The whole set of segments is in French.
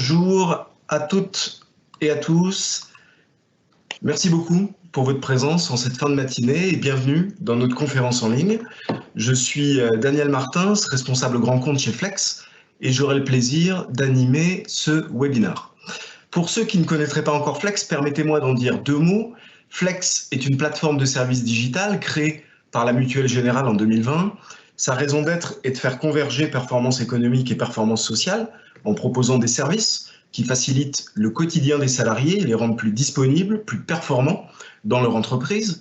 Bonjour à toutes et à tous. Merci beaucoup pour votre présence en cette fin de matinée et bienvenue dans notre conférence en ligne. Je suis Daniel Martins, responsable grand compte chez Flex, et j'aurai le plaisir d'animer ce webinaire. Pour ceux qui ne connaîtraient pas encore Flex, permettez-moi d'en dire deux mots. Flex est une plateforme de services digital créée par la Mutuelle Générale en 2020. Sa raison d'être est de faire converger performance économique et performance sociale en proposant des services qui facilitent le quotidien des salariés et les rendent plus disponibles, plus performants dans leur entreprise.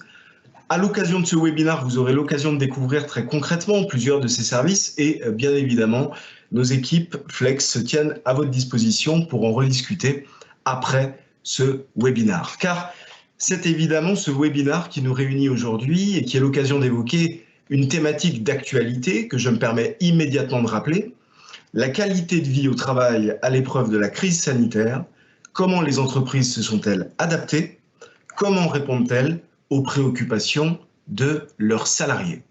À l'occasion de ce webinaire, vous aurez l'occasion de découvrir très concrètement plusieurs de ces services et bien évidemment, nos équipes Flex se tiennent à votre disposition pour en rediscuter après ce webinaire. Car c'est évidemment ce webinaire qui nous réunit aujourd'hui et qui est l'occasion d'évoquer une thématique d'actualité que je me permets immédiatement de rappeler. La qualité de vie au travail à l'épreuve de la crise sanitaire, comment les entreprises se sont-elles adaptées, comment répondent-elles aux préoccupations de leurs salariés.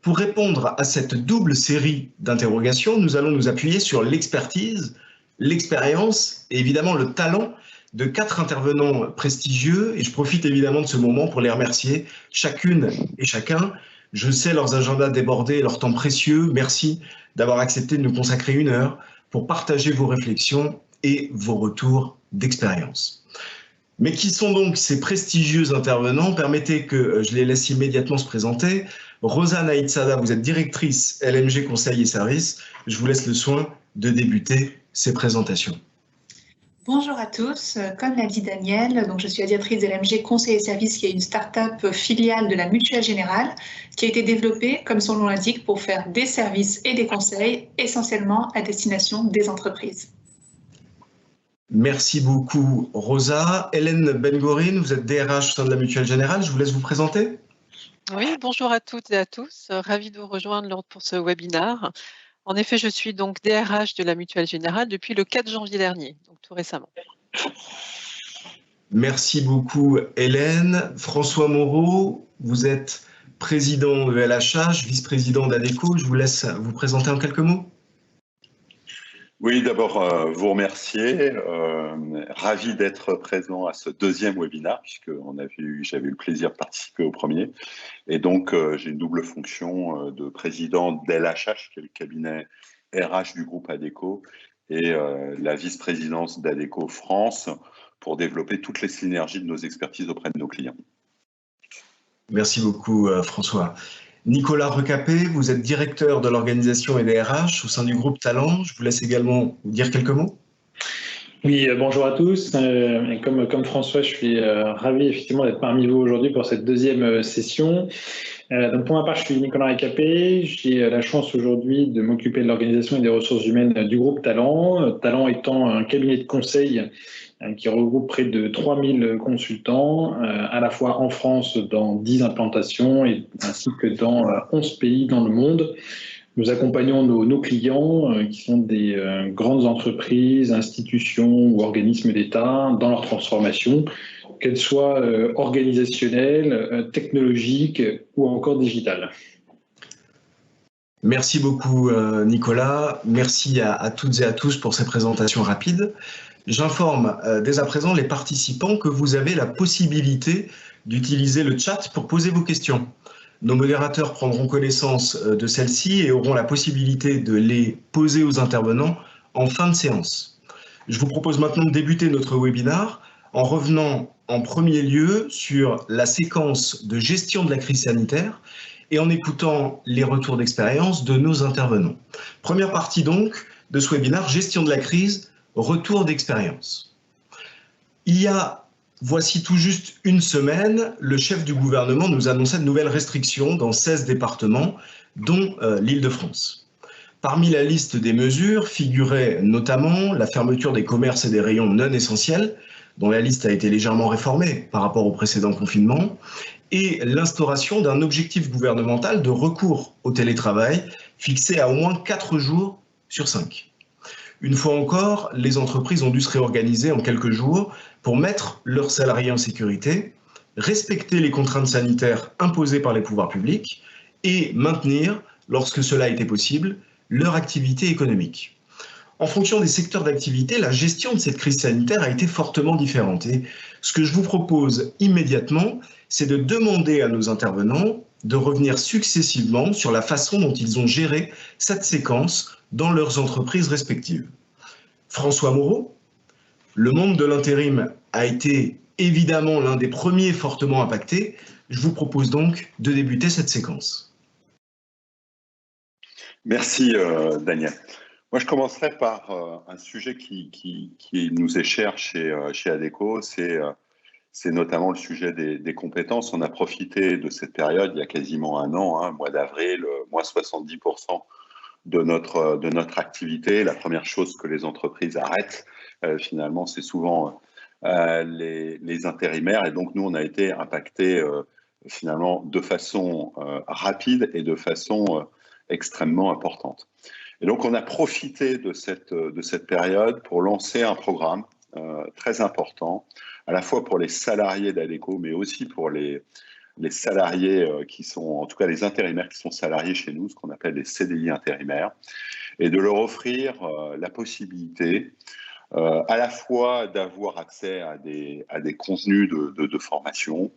Pour répondre à cette double série d'interrogations, nous allons nous appuyer sur l'expertise, l'expérience et évidemment le talent de 4 intervenants prestigieux et je profite évidemment de ce moment pour les remercier chacune et chacun. Je sais leurs agendas débordés et leur temps précieux. Merci d'avoir accepté de nous consacrer 1 heure pour partager vos réflexions et vos retours d'expérience. Mais qui sont donc ces prestigieux intervenants? Permettez que je les laisse immédiatement se présenter. Rosa Naïtsada, vous êtes directrice LMG Conseil et Services. Je vous laisse le soin de débuter ces présentations. Bonjour à tous, comme l'a dit Daniel, donc je suis la directrice de LMG Conseil et Services, qui est une start-up filiale de la Mutuelle Générale, qui a été développée, comme son nom l'indique, pour faire des services et des conseils, essentiellement à destination des entreprises. Merci beaucoup Rosa. Hélène Bengorin, vous êtes DRH au sein de la Mutuelle Générale, je vous laisse vous présenter. Oui, bonjour à toutes et à tous, ravi de vous rejoindre pour ce webinaire. En effet, je suis donc DRH de la Mutuelle Générale depuis le 4 janvier dernier, donc tout récemment. Merci beaucoup Hélène. François Moreau, vous êtes président de LHH, vice-président d'ADECO. Je vous laisse vous présenter en quelques mots. Oui, d'abord vous remercier. Ravi d'être présent à ce deuxième webinaire, puisque j'avais eu le plaisir de participer au premier. Et donc, j'ai une double fonction de président d'LHH, qui est le cabinet RH du groupe ADECO, et la vice-présidence d'ADECO France, pour développer toutes les synergies de nos expertises auprès de nos clients. Merci beaucoup François. Nicolas Recapé, vous êtes directeur de l'organisation et des RH au sein du groupe Talent. Je vous laisse également vous dire quelques mots. Oui, bonjour à tous. Comme François, je suis ravi effectivement d'être parmi vous aujourd'hui pour cette deuxième session. Donc pour ma part, je suis Nicolas Recapé. J'ai la chance aujourd'hui de m'occuper de l'organisation et des ressources humaines du groupe Talent. Talent étant un cabinet de conseil qui regroupe près de 3000 consultants, à la fois en France dans 10 implantations ainsi que dans 11 pays dans le monde. Nous accompagnons nos clients qui sont des grandes entreprises, institutions ou organismes d'État dans leur transformation, qu'elles soient organisationnelles, technologiques ou encore digitales. Merci beaucoup Nicolas, merci à toutes et à tous pour ces présentations rapides. J'informe dès à présent les participants que vous avez la possibilité d'utiliser le chat pour poser vos questions. Nos modérateurs prendront connaissance de celles-ci et auront la possibilité de les poser aux intervenants en fin de séance. Je vous propose maintenant de débuter notre webinaire en revenant en premier lieu sur la séquence de gestion de la crise sanitaire et en écoutant les retours d'expérience de nos intervenants. Première partie donc de ce webinaire, gestion de la crise, retour d'expérience. Voici tout juste 1 semaine, le chef du gouvernement nous annonçait de nouvelles restrictions dans 16 départements, dont l'Île-de-France. Parmi la liste des mesures figurait notamment la fermeture des commerces et des rayons non essentiels, dont la liste a été légèrement réformée par rapport au précédent confinement, et l'instauration d'un objectif gouvernemental de recours au télétravail fixé à au moins 4 jours sur 5. Une fois encore, les entreprises ont dû se réorganiser en quelques jours pour mettre leurs salariés en sécurité, respecter les contraintes sanitaires imposées par les pouvoirs publics et maintenir, lorsque cela était possible, leur activité économique. en fonction des secteurs d'activité, la gestion de cette crise sanitaire a été fortement différente. Et ce que je vous propose immédiatement, c'est de demander à nos intervenants de revenir successivement sur la façon dont ils ont géré cette séquence dans leurs entreprises respectives. François Moreau, le monde de l'intérim a été évidemment l'un des premiers fortement impactés. Je vous propose donc de débuter cette séquence. Merci Daniel. Moi, je commencerai par un sujet qui nous est cher chez Adecco, c'est notamment le sujet des compétences. On a profité de cette période, il y a quasiment un an, mois d'avril, moins 70% de notre activité. La première chose que les entreprises arrêtent, finalement, c'est souvent les intérimaires. Et donc, nous, on a été impactés finalement de façon rapide et de façon extrêmement importante. Et donc, on a profité de cette période pour lancer un programme très important, à la fois pour les salariés d'Adecco, mais aussi pour les salariés qui sont, en tout cas les intérimaires qui sont salariés chez nous, ce qu'on appelle les CDI intérimaires, et de leur offrir la possibilité à la fois d'avoir accès à des contenus de formation,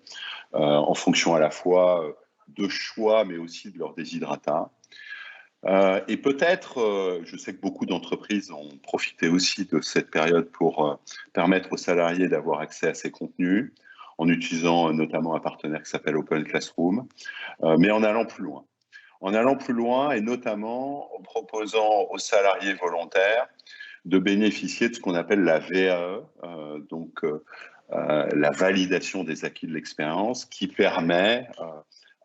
en fonction à la fois de choix, mais aussi de leur déshydratat. Et peut-être, je sais que beaucoup d'entreprises ont profité aussi de cette période pour permettre aux salariés d'avoir accès à ces contenus, en utilisant notamment un partenaire qui s'appelle Open Classroom, mais en allant plus loin. En allant plus loin et notamment en proposant aux salariés volontaires de bénéficier de ce qu'on appelle la VAE, donc la validation des acquis de l'expérience, qui permet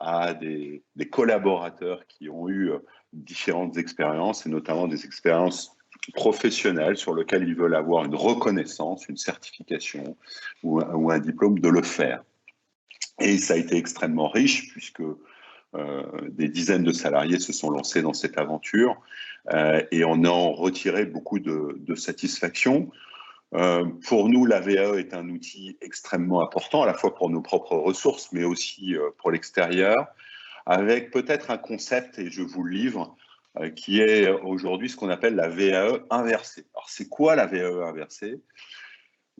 à des collaborateurs qui ont eu différentes expériences, et notamment des expériences professionnelles sur lesquelles ils veulent avoir une reconnaissance, une certification ou un diplôme, de le faire. Et ça a été extrêmement riche puisque des dizaines de salariés se sont lancés dans cette aventure et on a en retiré beaucoup de satisfaction. Pour nous, la VAE est un outil extrêmement important, à la fois pour nos propres ressources, mais aussi pour l'extérieur, avec peut-être un concept, et je vous le livre, qui est aujourd'hui ce qu'on appelle la VAE inversée. Alors, c'est quoi la VAE inversée ?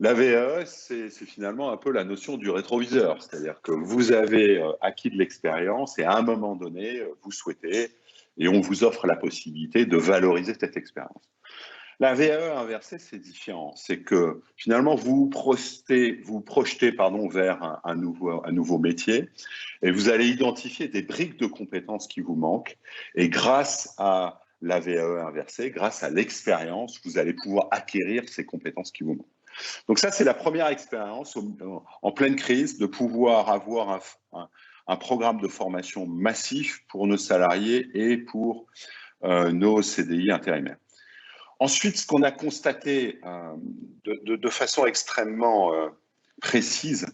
La VAE, c'est finalement un peu la notion du rétroviseur, c'est-à-dire que vous avez acquis de l'expérience et à un moment donné, vous souhaitez, et on vous offre la possibilité de valoriser cette expérience. La VAE inversée, c'est différent. C'est que finalement, vous projetez vers un nouveau métier et vous allez identifier des briques de compétences qui vous manquent. Et grâce à la VAE inversée, grâce à l'expérience, vous allez pouvoir acquérir ces compétences qui vous manquent. Donc ça, c'est la première expérience en pleine crise de pouvoir avoir un programme de formation massif pour nos salariés et pour nos CDI intérimaires. Ensuite, ce qu'on a constaté de façon extrêmement précise,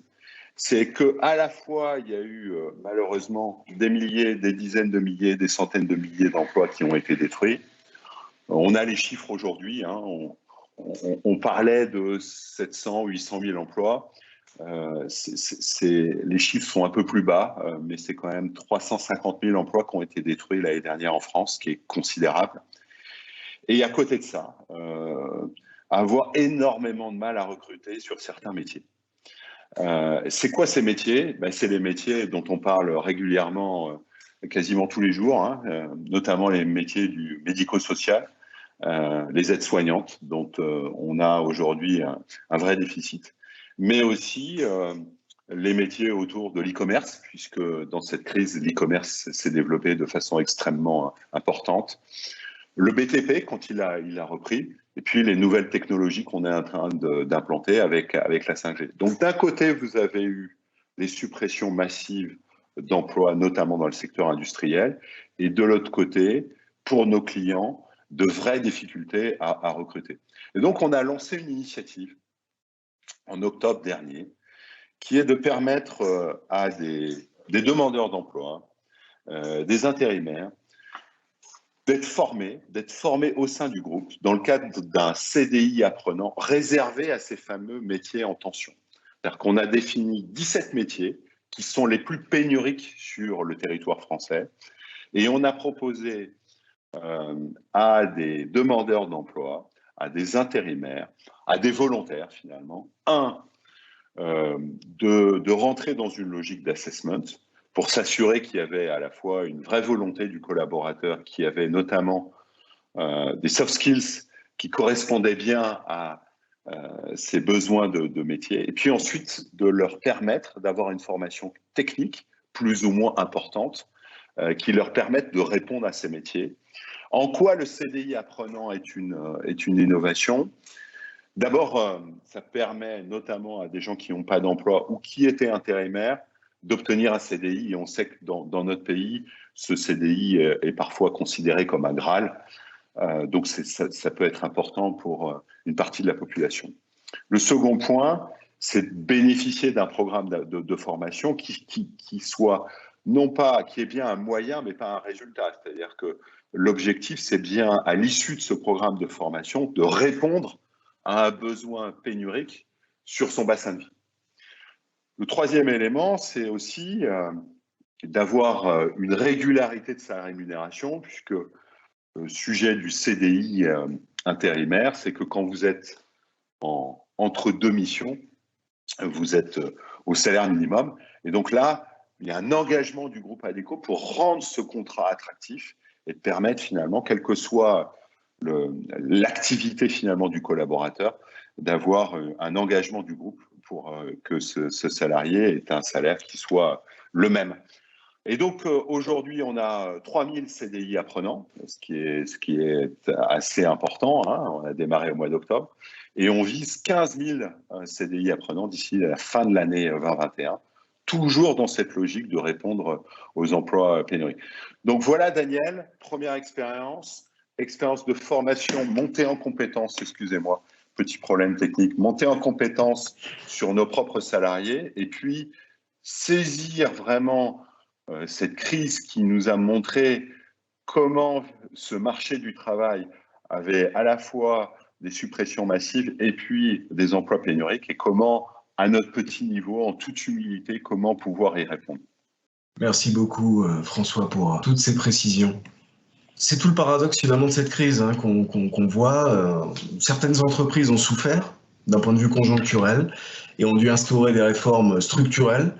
c'est qu'à la fois, il y a eu malheureusement des milliers, des dizaines de milliers, des centaines de milliers d'emplois qui ont été détruits. On a les chiffres aujourd'hui, on parlait de 700, 800 000 emplois. Les chiffres sont un peu plus bas, mais c'est quand même 350 000 emplois qui ont été détruits l'année dernière en France, ce qui est considérable. Et à côté de ça, avoir énormément de mal à recruter sur certains métiers. C'est quoi ces métiers ? C'est les métiers dont on parle régulièrement, quasiment tous les jours, notamment les métiers du médico-social, les aides-soignantes, dont on a aujourd'hui un vrai déficit, mais aussi les métiers autour de l'e-commerce, puisque dans cette crise, l'e-commerce s'est développé de façon extrêmement importante. Le BTP, quand il a repris, et puis les nouvelles technologies qu'on est en train d'implanter avec la 5G. Donc d'un côté, vous avez eu les suppressions massives d'emplois, notamment dans le secteur industriel, et de l'autre côté, pour nos clients, de vraies difficultés à recruter. Et donc on a lancé une initiative en octobre dernier, qui est de permettre à des demandeurs d'emploi, des intérimaires, d'être formés au sein du groupe dans le cadre d'un CDI apprenant réservé à ces fameux métiers en tension. C'est-à-dire qu'on a défini 17 métiers qui sont les plus pénuriques sur le territoire français et on a proposé à des demandeurs d'emploi à des intérimaires, à des volontaires finalement, de rentrer dans une logique d'assessment pour s'assurer qu'il y avait à la fois une vraie volonté du collaborateur, qui avait notamment des soft skills qui correspondaient bien à ses besoins de métier, et puis ensuite de leur permettre d'avoir une formation technique plus ou moins importante qui leur permette de répondre à ces métiers. En quoi le CDI apprenant est une innovation ? D'abord, ça permet notamment à des gens qui n'ont pas d'emploi ou qui étaient intérimaires d'obtenir un CDI. Et on sait que dans notre pays, ce CDI est parfois considéré comme un Graal. Donc ça peut être important pour une partie de la population. Le second point, c'est de bénéficier d'un programme de formation qui soit non pas, qui est bien un moyen, mais pas un résultat. C'est-à-dire que l'objectif, c'est bien, à l'issue de ce programme de formation, de répondre à un besoin pénurique sur son bassin de vie. Le troisième élément, c'est aussi d'avoir une régularité de sa rémunération, puisque le sujet du CDI intérimaire, c'est que quand vous êtes entre deux missions, vous êtes au salaire minimum. Et donc là, il y a un engagement du groupe Adecco pour rendre ce contrat attractif et permettre finalement, quelle que soit l'activité finalement du collaborateur, d'avoir un engagement du groupe pour que ce salarié ait un salaire qui soit le même. Et donc aujourd'hui, on a 3000 CDI apprenants, ce qui est assez important, hein. On a démarré au mois d'octobre, et on vise 15 000 CDI apprenants d'ici la fin de l'année 2021, toujours dans cette logique de répondre aux emplois pénuriques. Donc voilà, Daniel, première expérience de formation, montée en compétences, excusez-moi, petit problème technique, montée en compétences sur nos propres salariés, et puis saisir vraiment cette crise qui nous a montré comment ce marché du travail avait à la fois des suppressions massives et puis des emplois pénuriques, et comment, à notre petit niveau, en toute humilité, comment pouvoir y répondre. Merci beaucoup François pour toutes ces précisions. C'est tout le paradoxe finalement de cette crise hein, qu'on voit. Certaines entreprises ont souffert d'un point de vue conjoncturel et ont dû instaurer des réformes structurelles.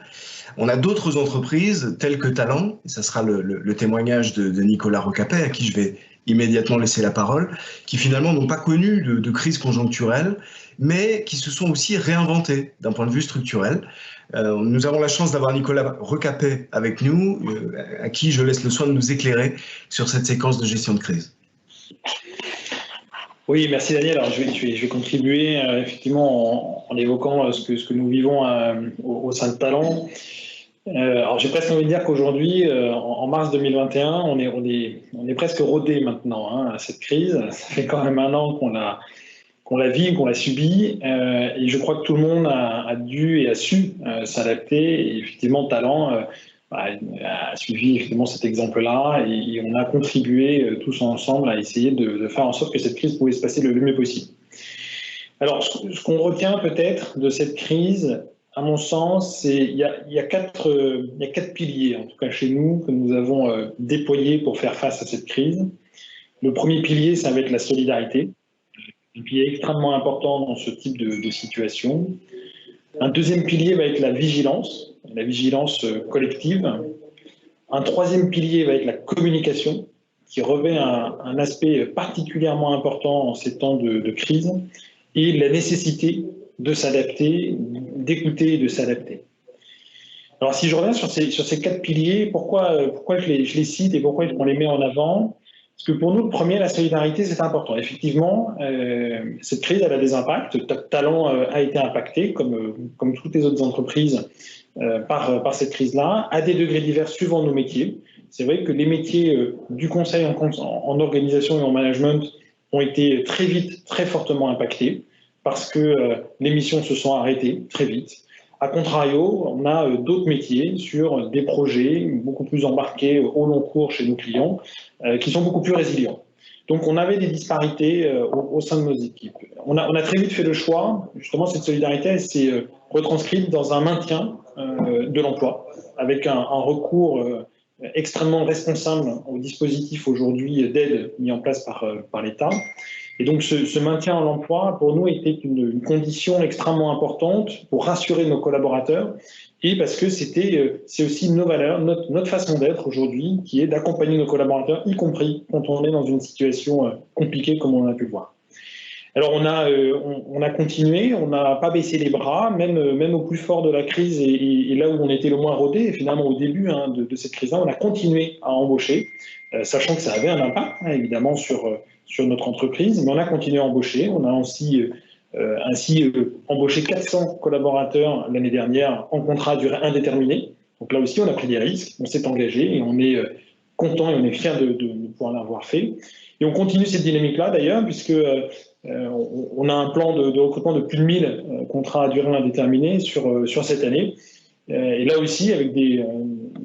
On a d'autres entreprises telles que Talent, et ça sera le témoignage de Nicolas Recapet, à qui je vais immédiatement laisser la parole, qui finalement n'ont pas connu de crise conjoncturelle, mais qui se sont aussi réinventées d'un point de vue structurel. Nous avons la chance d'avoir Nicolas Recapet avec nous, à qui je laisse le soin de nous éclairer sur cette séquence de gestion de crise. Oui, merci Daniel. Alors, je vais contribuer effectivement en évoquant ce que nous vivons au sein de Talent. Alors, j'ai presque envie de dire qu'aujourd'hui, en mars 2021, on est presque rodé maintenant hein, à cette crise. Ça fait quand même un an qu'on la vit, qu'on la subit, et je crois que tout le monde a dû et a su s'adapter. Et effectivement, Talent a suivi effectivement cet exemple-là, et on a contribué tous ensemble à essayer de faire en sorte que cette crise pouvait se passer le mieux possible. Alors, ce qu'on retient peut-être de cette crise, à mon sens, il y a quatre piliers, en tout cas chez nous, que nous avons déployés pour faire face à cette crise. Le premier pilier, ça va être la solidarité, un pilier extrêmement important dans ce type de situation. Un deuxième pilier va être la vigilance collective. Un troisième pilier va être la communication, qui revêt un aspect particulièrement important en ces temps de crise, et la nécessité de s'adapter, d'écouter et de s'adapter. Alors si je reviens sur ces quatre piliers, pourquoi je les cite et pourquoi on les met en avant ? Parce que pour nous, le premier, la solidarité, c'est important. Effectivement, cette crise, elle a des impacts. Talent a été impacté, comme toutes les autres entreprises, par cette crise-là, à des degrés divers suivant nos métiers. C'est vrai que les métiers du conseil en organisation et en management ont été très vite, très fortement impactés, parce que les missions se sont arrêtées très vite. A contrario, on a d'autres métiers sur des projets beaucoup plus embarqués au long cours chez nos clients, qui sont beaucoup plus résilients. Donc on avait des disparités au sein de nos équipes. On a très vite fait le choix, justement cette solidarité, elle s'est retranscrite dans un maintien de l'emploi, avec un recours extrêmement responsable au dispositif aujourd'hui d'aide mis en place par l'État. Et donc, ce maintien en emploi, pour nous, était une condition extrêmement importante pour rassurer nos collaborateurs et parce que c'est aussi nos valeurs, notre façon d'être aujourd'hui, qui est d'accompagner nos collaborateurs, y compris quand on est dans une situation compliquée comme on a pu le voir. Alors, on a continué, on n'a pas baissé les bras, même au plus fort de la crise et là où on était le moins rodé, et finalement au début de cette crise-là, on a continué à embaucher, sachant que ça avait un impact, évidemment, sur notre entreprise, mais on a continué à embaucher. On a ainsi embauché 400 collaborateurs l'année dernière en contrat à durée indéterminée. Donc là aussi, on a pris des risques, on s'est engagé et on est content et on est fiers de pouvoir l'avoir fait. Et on continue cette dynamique-là d'ailleurs, puisque on a un plan de recrutement de plus de 1000 contrats à durée indéterminée sur cette année. Et là aussi, avec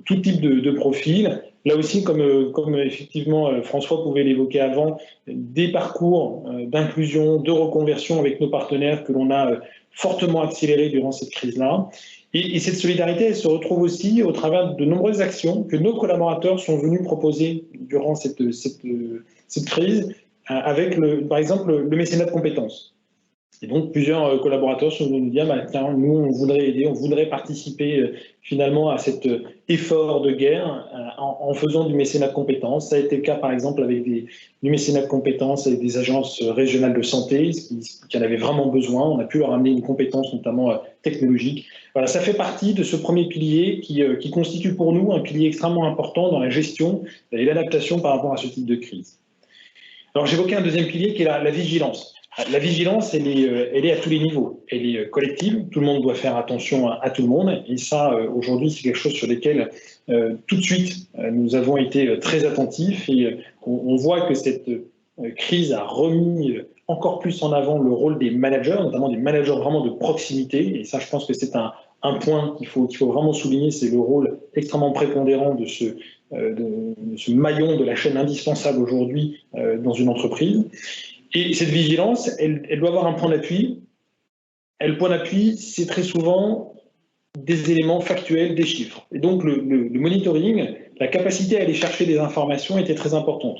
tout type de profils. Là aussi, comme effectivement François pouvait l'évoquer avant, des parcours d'inclusion, de reconversion avec nos partenaires que l'on a fortement accéléré durant cette crise-là. Et cette solidarité, elle se retrouve aussi au travers de nombreuses actions que nos collaborateurs sont venus proposer durant cette crise, avec par exemple le mécénat de compétences. Et donc, plusieurs collaborateurs sont venus nous dire tiens, nous, on voudrait aider, on voudrait participer finalement à cet effort de guerre en faisant du mécénat de compétences. Ça a été le cas, par exemple, avec du mécénat de compétences avec des agences régionales de santé qui en avaient vraiment besoin. On a pu leur amener une compétence, notamment technologique. Voilà, ça fait partie de ce premier pilier qui constitue pour nous un pilier extrêmement important dans la gestion et l'adaptation par rapport à ce type de crise. Alors, j'évoquais un deuxième pilier qui est la vigilance. La vigilance, elle est à tous les niveaux. Elle est collective. Tout le monde doit faire attention à tout le monde. Et ça, aujourd'hui, c'est quelque chose sur lequel, tout de suite, nous avons été très attentifs. Et on voit que cette crise a remis encore plus en avant le rôle des managers, notamment des managers vraiment de proximité. Et ça, je pense que c'est un point qu'il faut vraiment souligner. C'est le rôle extrêmement prépondérant de ce maillon de la chaîne indispensable aujourd'hui dans une entreprise. Et cette vigilance, elle doit avoir un point d'appui. Et le point d'appui, c'est très souvent des éléments factuels, des chiffres. Et donc, le monitoring, la capacité à aller chercher des informations était très importante.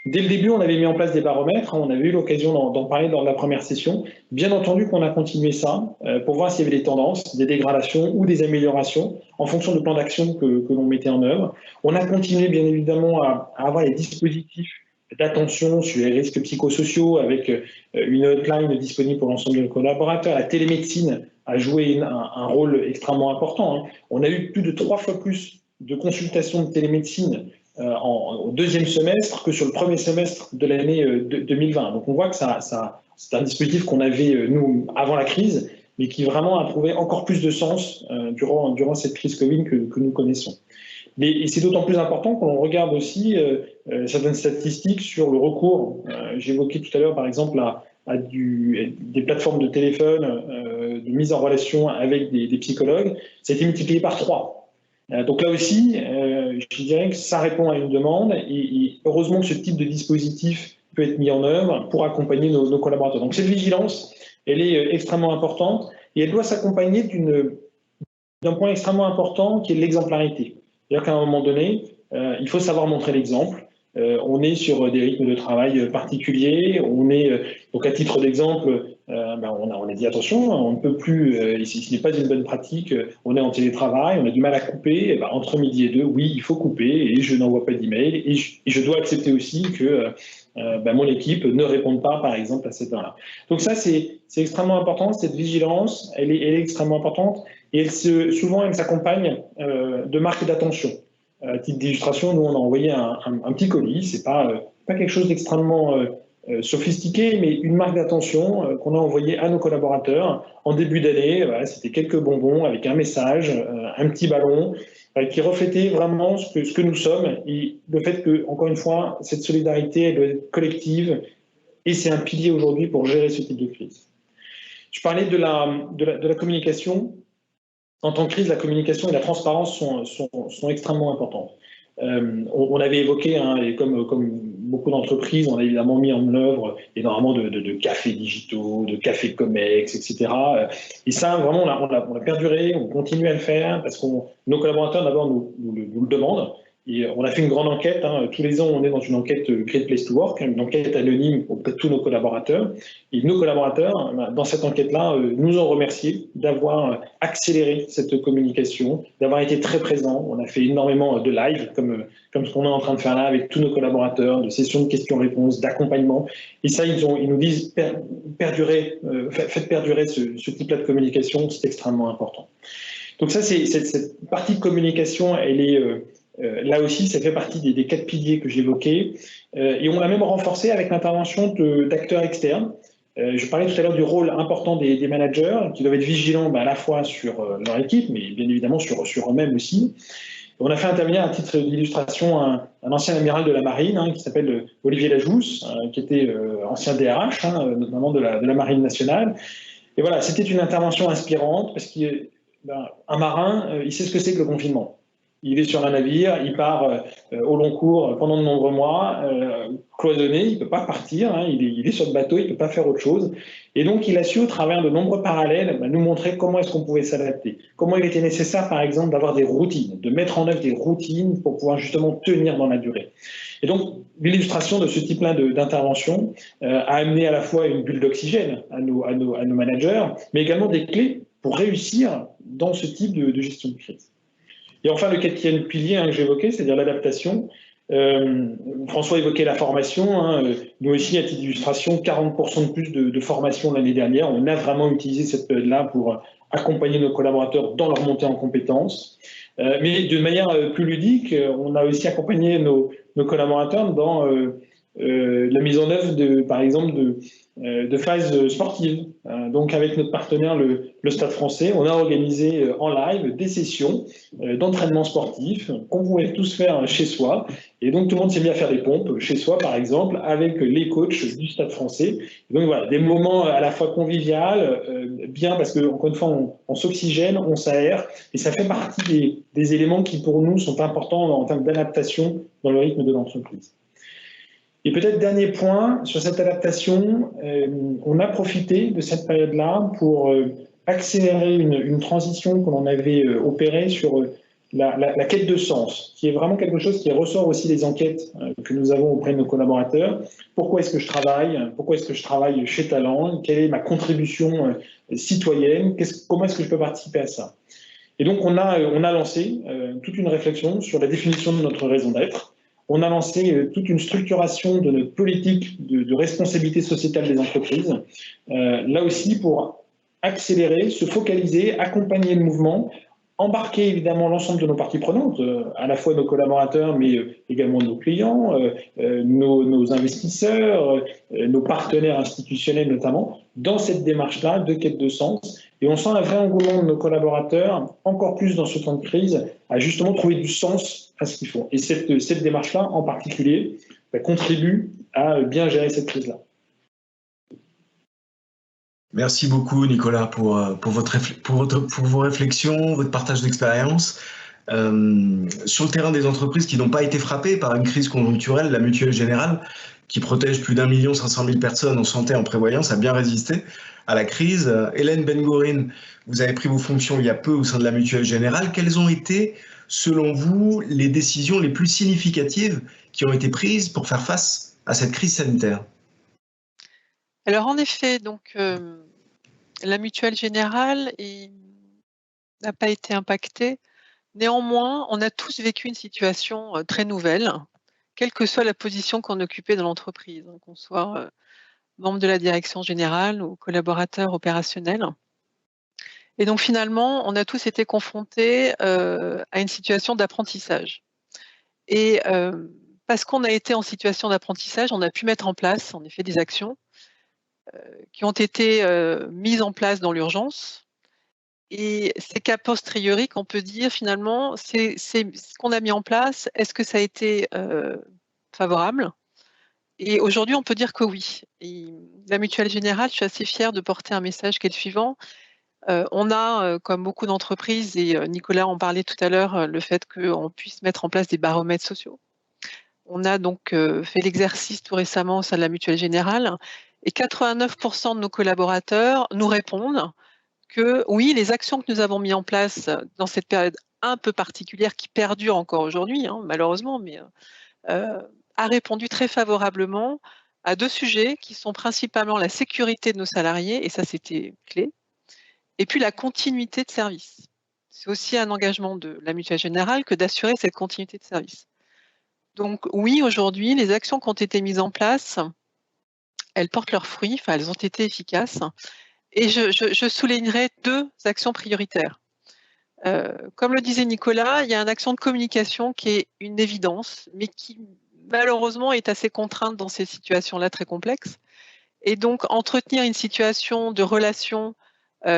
Dès le début, on avait mis en place des baromètres. On avait eu l'occasion d'en parler dans la première session. Bien entendu qu'on a continué ça pour voir s'il y avait des tendances, des dégradations ou des améliorations en fonction du plan d'action que l'on mettait en œuvre. On a continué, bien évidemment, à avoir les dispositifs d'attention sur les risques psychosociaux avec une hotline disponible pour l'ensemble de nos collaborateurs. La télémédecine a joué un rôle extrêmement important. On a eu plus de 3 fois plus de consultations de télémédecine au deuxième semestre que sur le premier semestre de l'année 2020. Donc on voit que c'est un dispositif qu'on avait, nous, avant la crise, mais qui vraiment a trouvé encore plus de sens durant cette crise Covid que nous connaissons. Et c'est d'autant plus important qu'on regarde aussi certaines statistiques sur le recours. J'évoquais tout à l'heure, par exemple, des plateformes de téléphone, de mise en relation avec des psychologues. Ça a été multiplié par 3. Donc là aussi, je dirais que ça répond à une demande et heureusement que ce type de dispositif peut être mis en œuvre pour accompagner nos collaborateurs. Donc cette vigilance, elle est extrêmement importante et elle doit s'accompagner d'un point extrêmement important qui est l'exemplarité. C'est-à-dire qu'à un moment donné, il faut savoir montrer l'exemple. On est sur des rythmes de travail particuliers. Donc à titre d'exemple, on a dit attention, on ne peut plus, ce n'est pas une bonne pratique, on est en télétravail, on a du mal à couper. Entre midi et 2, oui, il faut couper et je n'envoie pas d'email et je dois accepter aussi que mon équipe ne réponde pas, par exemple, à cette heure-là. Donc ça, c'est extrêmement important. Cette vigilance, elle est extrêmement importante et souvent, elle s'accompagne de marques d'attention. À titre d'illustration, nous, on a envoyé un petit colis. C'est pas quelque chose d'extrêmement sophistiqué, mais une marque d'attention qu'on a envoyée à nos collaborateurs en début d'année. C'était quelques bonbons avec un message, un petit ballon, qui reflétait vraiment ce que nous sommes et le fait que, encore une fois, cette solidarité, elle doit être collective et c'est un pilier aujourd'hui pour gérer ce type de crise. Je parlais de la communication. En temps de crise, la communication et la transparence sont extrêmement importantes. On avait évoqué, et comme beaucoup d'entreprises, on a évidemment mis en œuvre énormément de cafés digitaux, de cafés COMEX, etc. Et ça, vraiment, on l'a perduré, on continue à le faire parce que nos collaborateurs, d'abord, nous le demandent. Et on a fait une grande enquête, tous les ans on est dans une enquête Great Place to Work, une enquête anonyme auprès de tous nos collaborateurs. Et nos collaborateurs, dans cette enquête-là, nous ont remercié d'avoir accéléré cette communication, d'avoir été très présents. On a fait énormément de live, comme ce qu'on est en train de faire là avec tous nos collaborateurs, de sessions de questions-réponses, d'accompagnement. Et ça, ils nous disent, faites perdurer ce type-là de communication, c'est extrêmement important. Donc ça, cette partie de communication, elle est... là aussi, ça fait partie des 4 piliers que j'évoquais. Et on l'a même renforcé avec l'intervention d'acteurs externes. Je parlais tout à l'heure du rôle important des managers qui doivent être vigilants à la fois sur leur équipe, mais bien évidemment sur eux-mêmes aussi. On a fait intervenir à titre d'illustration un ancien amiral de la marine qui s'appelle Olivier Lajousse, qui était ancien DRH, notamment de la marine nationale. Et voilà, c'était une intervention inspirante parce qu'un marin, il sait ce que c'est que le confinement. Il est sur un navire, il part au long cours pendant de nombreux mois, cloisonné, il ne peut pas partir, il est sur le bateau, il ne peut pas faire autre chose. Et donc, il a su, au travers de nombreux parallèles, nous montrer comment est-ce qu'on pouvait s'adapter. Comment il était nécessaire, par exemple, d'avoir des routines, de mettre en œuvre des routines pour pouvoir justement tenir dans la durée. Et donc, l'illustration de ce type-là d'intervention a amené à la fois une bulle d'oxygène à nos managers, mais également des clés pour réussir dans ce type de gestion de crise. Et enfin, le 4e pilier que j'évoquais, c'est-à-dire l'adaptation. François évoquait la formation. Nous aussi, à titre d'illustration, 40% de plus de formation l'année dernière. On a vraiment utilisé cette période-là pour accompagner nos collaborateurs dans leur montée en compétences. Mais d'une manière plus ludique, on a aussi accompagné nos collaborateurs dans la mise en œuvre, par exemple, de phases sportives. Donc, avec notre partenaire, le Stade français, on a organisé en live des sessions d'entraînement sportif qu'on pouvait tous faire chez soi. Et donc, tout le monde s'est mis à faire des pompes chez soi, par exemple, avec les coachs du Stade français. Et donc, voilà, des moments à la fois convivial, bien, parce qu'encore une fois, on s'oxygène, on s'aère, et ça fait partie des éléments qui, pour nous, sont importants en termes d'adaptation dans le rythme de l'entreprise. Et peut-être dernier point, sur cette adaptation, on a profité de cette période-là pour accélérer une transition que l'on avait opérée sur la quête de sens, qui est vraiment quelque chose qui ressort aussi des enquêtes que nous avons auprès de nos collaborateurs. Pourquoi est-ce que je travaille? Pourquoi est-ce que je travaille chez Talent? Quelle est ma contribution citoyenne? Comment est-ce que je peux participer à ça? Et donc, on a lancé toute une réflexion sur la définition de notre raison d'être. On a lancé toute une structuration de notre politique de responsabilité sociétale des entreprises, là aussi pour accélérer, se focaliser, accompagner le mouvement, embarquer évidemment l'ensemble de nos parties prenantes, à la fois nos collaborateurs, mais également nos clients, nos investisseurs, nos partenaires institutionnels notamment, dans cette démarche-là de quête de sens. Et on sent un vrai engouement de nos collaborateurs, encore plus dans ce temps de crise, à justement trouver du sens à ce qu'ils font. Et cette démarche-là, en particulier, contribue à bien gérer cette crise-là. Merci beaucoup, Nicolas, pour vos réflexions, votre partage d'expérience. Sur le terrain des entreprises qui n'ont pas été frappées par une crise conjoncturelle, la Mutuelle Générale, qui protège plus d'1 500 000 personnes en santé et en prévoyance, a bien résisté à la crise. Hélène Ben-Gorin, vous avez pris vos fonctions il y a peu au sein de la Mutuelle Générale. Quelles ont été, selon vous, les décisions les plus significatives qui ont été prises pour faire face à cette crise sanitaire? Alors en effet, donc la Mutuelle Générale n'a pas été impactée. Néanmoins, on a tous vécu une situation très nouvelle, quelle que soit la position qu'on occupait dans l'entreprise, qu'on soit membre de la direction générale ou collaborateur opérationnel. Et donc finalement, on a tous été confrontés à une situation d'apprentissage. Et parce qu'on a été en situation d'apprentissage, on a pu mettre en place en effet des actions qui ont été mises en place dans l'urgence. Et c'est qu'a posteriori qu'on peut dire finalement, c'est ce qu'on a mis en place, est-ce que ça a été favorable? Et aujourd'hui, on peut dire que oui. Et la Mutuelle Générale, je suis assez fière de porter un message qui est le suivant. On a, comme beaucoup d'entreprises, et Nicolas en parlait tout à l'heure, le fait qu'on puisse mettre en place des baromètres sociaux. On a donc fait l'exercice tout récemment au sein de la Mutuelle Générale, et 89% de nos collaborateurs nous répondent que oui, les actions que nous avons mises en place dans cette période un peu particulière qui perdure encore aujourd'hui, hein, malheureusement, mais a répondu très favorablement à 2 sujets qui sont principalement la sécurité de nos salariés, et ça c'était clé, et puis la continuité de service. C'est aussi un engagement de la Mutuelle Générale que d'assurer cette continuité de service. Donc oui, aujourd'hui, les actions qui ont été mises en place, elles portent leurs fruits, enfin elles ont été efficaces, et je soulignerai 2 actions prioritaires. Comme le disait Nicolas, il y a une action de communication qui est une évidence, mais qui malheureusement est assez contrainte dans ces situations-là très complexes. Et donc, entretenir une situation de relation,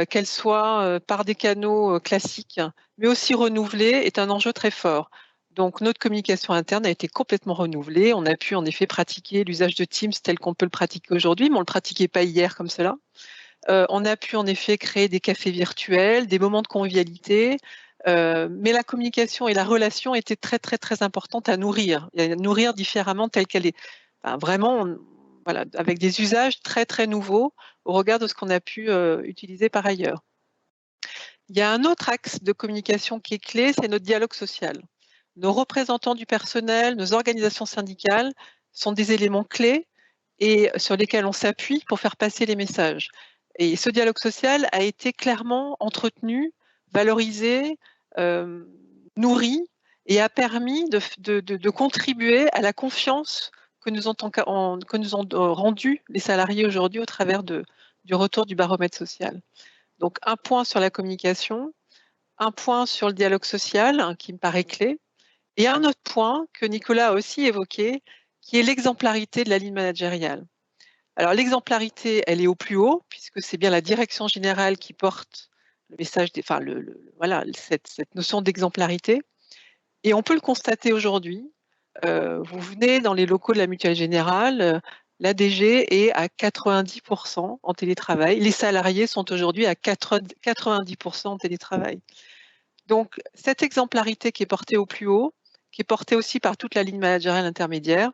qu'elle soit par des canaux classiques, mais aussi renouvelée, est un enjeu très fort. Donc, notre communication interne a été complètement renouvelée. On a pu en effet pratiquer l'usage de Teams tel qu'on peut le pratiquer aujourd'hui, mais on ne le pratiquait pas hier comme cela. On a pu en effet créer des cafés virtuels, des moments de convivialité, mais la communication et la relation étaient très, très, très importantes à nourrir différemment telle qu'elle est. Enfin, vraiment, voilà, avec des usages très, très nouveaux au regard de ce qu'on a pu utiliser par ailleurs. Il y a un autre axe de communication qui est clé, c'est notre dialogue social. Nos représentants du personnel, nos organisations syndicales sont des éléments clés et sur lesquels on s'appuie pour faire passer les messages. Et ce dialogue social a été clairement entretenu, valorisé, nourri, et a permis de contribuer à la confiance que nous ont rendu les salariés aujourd'hui au travers du retour du baromètre social. Donc un point sur la communication, un point sur le dialogue social, hein, qui me paraît clé, et un autre point que Nicolas a aussi évoqué, qui est l'exemplarité de la ligne managériale. Alors l'exemplarité, elle est au plus haut, puisque c'est bien la direction générale qui porte le message, voilà, cette notion d'exemplarité. Et on peut le constater aujourd'hui. Vous venez dans les locaux de la Mutuelle Générale, l'ADG est à 90% en télétravail. Les salariés sont aujourd'hui à 90% en télétravail. Donc cette exemplarité qui est portée au plus haut, qui est portée aussi par toute la ligne managériale intermédiaire,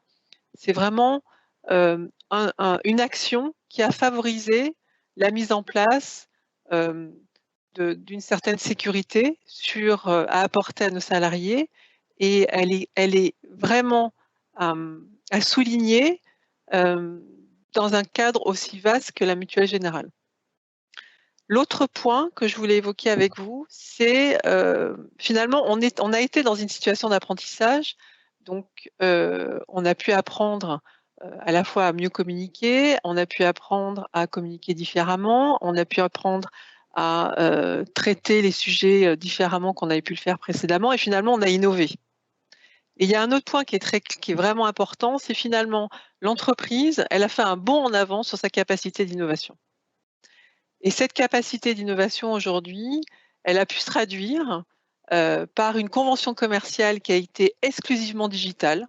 c'est vraiment une action qui a favorisé la mise en place d'une certaine sécurité à apporter à nos salariés, et elle est vraiment à souligner dans un cadre aussi vaste que la Mutuelle Générale. L'autre point que je voulais évoquer avec vous, c'est finalement, on a été dans une situation d'apprentissage, donc on a pu apprendre à la fois à mieux communiquer, on a pu apprendre à communiquer différemment, on a pu apprendre à traiter les sujets différemment qu'on avait pu le faire précédemment, et finalement on a innové. Et il y a un autre point qui est vraiment important, c'est finalement l'entreprise, elle a fait un bond en avant sur sa capacité d'innovation. Et cette capacité d'innovation aujourd'hui, elle a pu se traduire par une convention commerciale qui a été exclusivement digitale,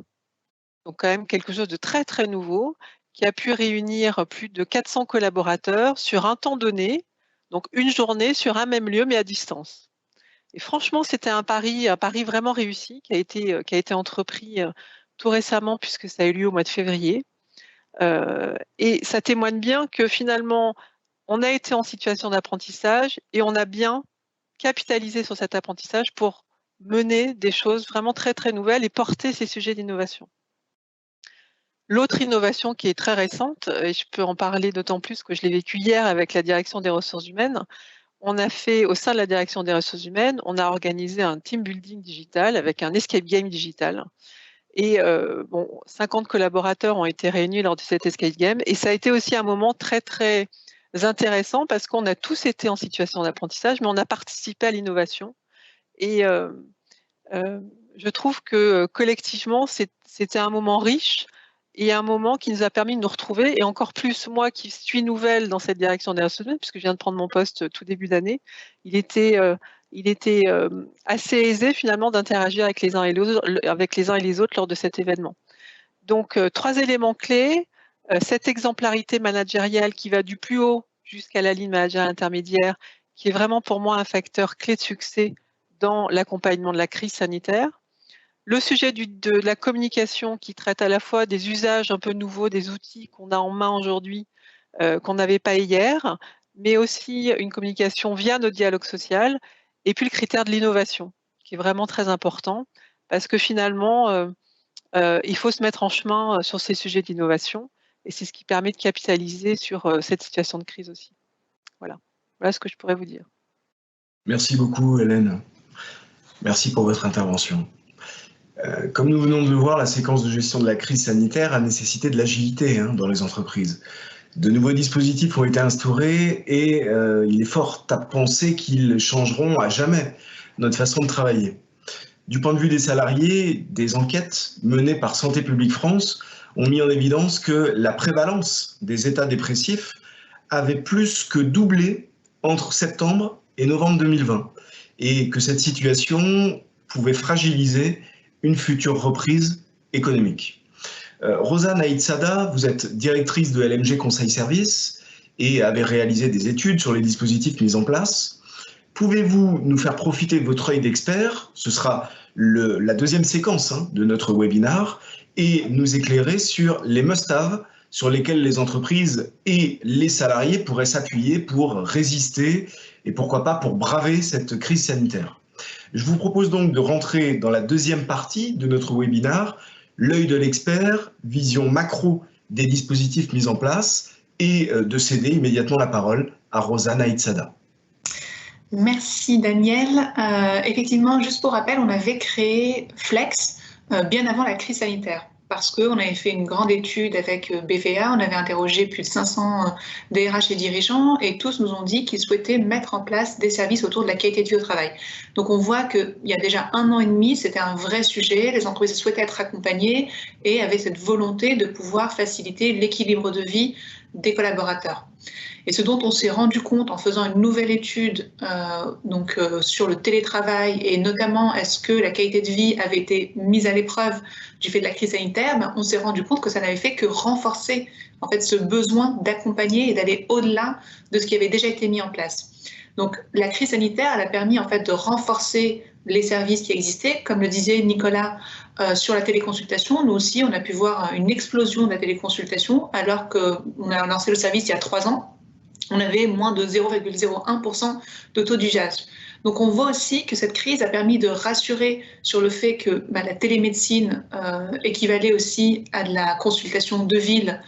donc quand même quelque chose de très très nouveau, qui a pu réunir plus de 400 collaborateurs sur un temps donné, donc une journée sur un même lieu mais à distance. Et franchement, c'était un pari vraiment réussi qui a été entrepris tout récemment, puisque ça a eu lieu au mois de février. Et ça témoigne bien que finalement, on a été en situation d'apprentissage et on a bien capitalisé sur cet apprentissage pour mener des choses vraiment très très nouvelles et porter ces sujets d'innovation. L'autre innovation qui est très récente, et je peux en parler d'autant plus que je l'ai vécu hier avec la direction des ressources humaines, on a fait, au sein de la direction des ressources humaines, on a organisé un team building digital avec un escape game digital. Et 50 collaborateurs ont été réunis lors de cet escape game. Et ça a été aussi un moment très, très intéressant parce qu'on a tous été en situation d'apprentissage, mais on a participé à l'innovation. Et je trouve que collectivement, c'était un moment riche et un moment qui nous a permis de nous retrouver. Et encore plus, moi qui suis nouvelle dans cette direction des ressources humaines, puisque je viens de prendre mon poste tout début d'année, il était assez aisé finalement d'interagir avec les uns et les autres lors de cet événement. Donc, 3 éléments clés, cette exemplarité managériale qui va du plus haut jusqu'à la ligne managériale intermédiaire, qui est vraiment pour moi un facteur clé de succès dans l'accompagnement de la crise sanitaire. Le sujet de la communication qui traite à la fois des usages un peu nouveaux, des outils qu'on a en main aujourd'hui, qu'on n'avait pas hier, mais aussi une communication via notre dialogue social, et puis le critère de l'innovation, qui est vraiment très important, parce que finalement, il faut se mettre en chemin sur ces sujets d'innovation, et c'est ce qui permet de capitaliser sur cette situation de crise aussi. Voilà ce que je pourrais vous dire. Merci beaucoup, Hélène. Merci pour votre intervention. Comme nous venons de le voir, la séquence de gestion de la crise sanitaire a nécessité de l'agilité dans les entreprises. De nouveaux dispositifs ont été instaurés et il est fort à penser qu'ils changeront à jamais notre façon de travailler. Du point de vue des salariés, des enquêtes menées par Santé publique France ont mis en évidence que la prévalence des états dépressifs avait plus que doublé entre septembre et novembre 2020 et que cette situation pouvait fragiliser une future reprise économique. Rosanne Aïtsada, vous êtes directrice de LMG Conseil Service et avez réalisé des études sur les dispositifs mis en place. Pouvez-vous nous faire profiter de votre œil d'expert? Ce sera la deuxième séquence de notre webinaire et nous éclairer sur les must-have sur lesquels les entreprises et les salariés pourraient s'appuyer pour résister et pourquoi pas pour braver cette crise sanitaire. Je vous propose donc de rentrer dans la deuxième partie de notre webinaire, l'œil de l'expert, vision macro des dispositifs mis en place, et de céder immédiatement la parole à Rosanne Aïtsada. Merci Daniel. Effectivement, juste pour rappel, on avait créé Flex bien avant la crise sanitaire, parce qu'on avait fait une grande étude avec BVA, on avait interrogé plus de 500 DRH et dirigeants, et tous nous ont dit qu'ils souhaitaient mettre en place des services autour de la qualité de vie au travail. Donc on voit qu'il y a déjà 1 an et demi, c'était un vrai sujet, les entreprises souhaitaient être accompagnées et avaient cette volonté de pouvoir faciliter l'équilibre de vie des collaborateurs. Et ce dont on s'est rendu compte en faisant une nouvelle étude sur le télétravail et notamment est-ce que la qualité de vie avait été mise à l'épreuve du fait de la crise sanitaire, on s'est rendu compte que ça n'avait fait que renforcer en fait ce besoin d'accompagner et d'aller au-delà de ce qui avait déjà été mis en place. Donc la crise sanitaire elle a permis en fait de renforcer les services qui existaient, comme le disait Nicolas sur la téléconsultation. Nous aussi on a pu voir une explosion de la téléconsultation alors qu'on a lancé le service il y a 3 ans. On avait moins de 0,01% de taux d'usage. Donc on voit aussi que cette crise a permis de rassurer sur le fait que la télémédecine équivalait aussi à de la consultation de ville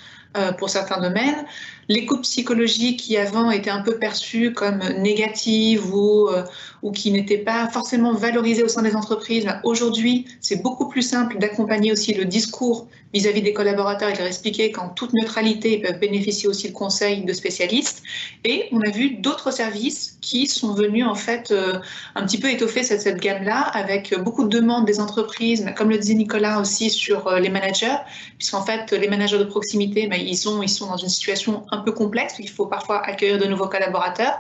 pour certains domaines. L'écoute psychologique qui avant était un peu perçue comme négative ou qui n'était pas forcément valorisée au sein des entreprises, aujourd'hui c'est beaucoup plus simple d'accompagner aussi le discours vis-à-vis des collaborateurs et de leur expliquer qu'en toute neutralité ils peuvent bénéficier aussi de conseils de spécialistes. Et on a vu d'autres services qui sont venus en fait un petit peu étoffer cette gamme-là avec beaucoup de demandes des entreprises, comme le disait Nicolas aussi sur les managers, puisqu'en fait les managers de proximité ils sont dans une situation un peu complexe, il faut parfois accueillir de nouveaux collaborateurs